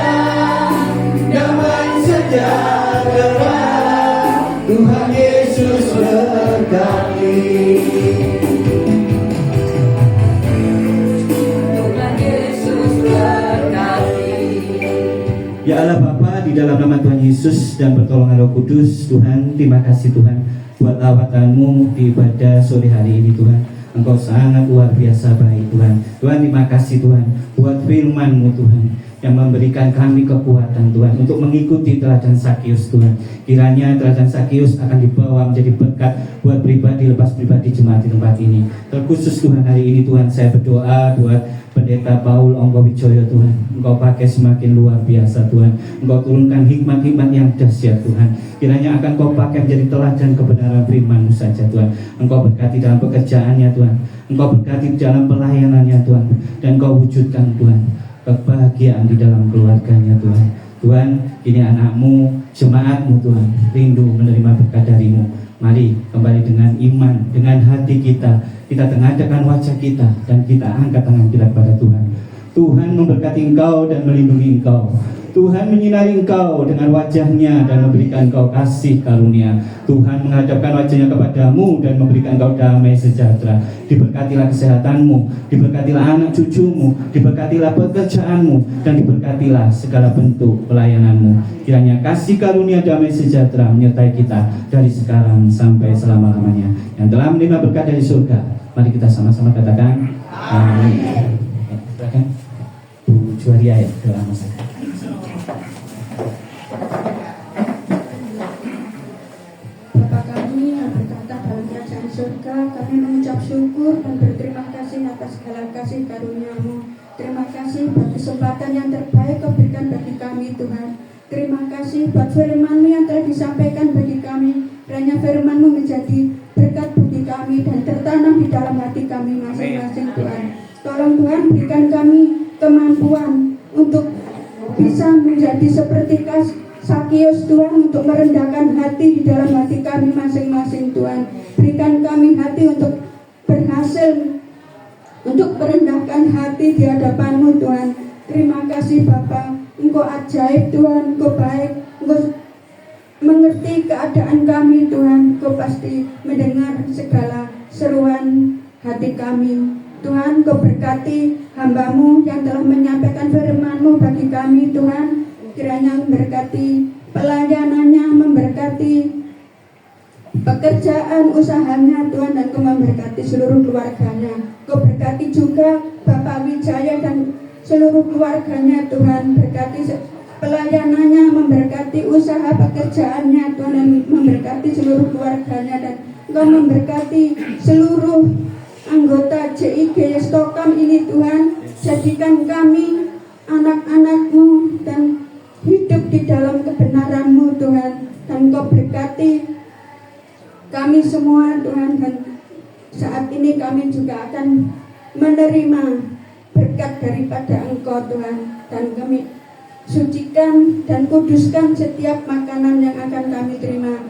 damai sejahtera. Tuhan Yesus berkati. Tuhan Yesus berkati. Ya Allah Bapa, di dalam nama Tuhan Yesus dan pertolongan Roh Kudus, Tuhan, terima kasih Tuhan buat lawatan-Mu di ibadah sore hari ini Tuhan. Engkau sangat luar biasa baik Tuhan. Tuhan, terima kasih Tuhan buat firman-Mu Tuhan, yang memberikan kami kekuatan Tuhan untuk mengikuti teladan Sakius Tuhan. Kiranya teladan Sakius akan dibawa menjadi berkat buat pribadi lepas pribadi jemaat di tempat ini. Terkhusus Tuhan hari ini Tuhan, saya berdoa buat Pendeta Paul Ongko Wijoyo Tuhan. Engkau pakai semakin luar biasa Tuhan. Engkau turunkan hikmat-hikmat yang dahsyat Tuhan. Kiranya akan Kau pakai menjadi teladan kebenaran firman-Mu saja Tuhan. Engkau berkati dalam pekerjaannya Tuhan. Engkau berkati dalam pelayanannya Tuhan. Dan Kau wujudkan Tuhan kebahagiaan di dalam keluarganya Tuhan. Tuhan, ini anak-Mu, jemaat-Mu Tuhan, rindu menerima berkat dari-Mu. Mari kembali dengan iman, dengan hati kita tengadahkan wajah kita, dan kita angkat tangan kita kepada Tuhan. Tuhan memberkati engkau dan melindungi engkau. Tuhan menyinari engkau dengan wajahnya dan memberikan engkau kasih karunia. Tuhan menghadapkan wajahnya kepadamu dan memberikan engkau damai sejahtera. Diberkatilah kesehatanmu, diberkatilah anak cucumu, diberkatilah pekerjaanmu, dan diberkatilah segala bentuk pelayananmu. Kiranya kasih karunia damai sejahtera menyertai kita dari sekarang sampai selama-lamanya. Yang telah menerima berkat dari surga, mari kita sama-sama katakan amin. Silakan Bu Juaria ya, doa masalah. Bapa kami yang berkata dalam kerajaan surga, kami mengucap syukur dan berterima kasih atas segala kasih karunia-Mu. Terima kasih buat kesempatan yang terbaik Kau berikan bagi kami Tuhan. Terima kasih buat firman-Mu yang telah disampaikan bagi kami. Kiranya firman-Mu menjadi berkat bagi kami dan tertanam di dalam hati kami masing-masing Tuhan. Tolong Tuhan berikan kami kemampuan untuk bisa menjadi seperti Sakius Tuhan, untuk merendahkan hati di dalam hati kami masing-masing Tuhan. Berikan kami hati untuk berhasil, untuk merendahkan hati di hadapan-Mu Tuhan. Terima kasih Bapa, Engkau ajaib Tuhan, Engkau baik, Engkau mengerti keadaan kami Tuhan. Engkau pasti mendengar segala seruan hati kami Tuhan. Engkau berkati hamba-Mu yang telah menyampaikan firman-Mu bagi kami Tuhan. Kiranya memberkati pelayanannya, memberkati pekerjaan usahanya Tuhan, dan Kau memberkati seluruh keluarganya. Kau berkati juga Bapak Wijaya dan seluruh keluarganya Tuhan. Berkati pelayanannya, memberkati usaha pekerjaannya Tuhan, dan memberkati seluruh keluarganya. Dan Kau memberkati seluruh anggota JIG Stokam ini Tuhan. Jadikan kami anak-anak-Mu dan hidup di dalam kebenaran-Mu Tuhan. Dan Kau berkati kami semua Tuhan. Dan saat ini kami juga akan menerima berkat daripada Engkau Tuhan. Dan kami sucikan dan kuduskan setiap makanan yang akan kami terima.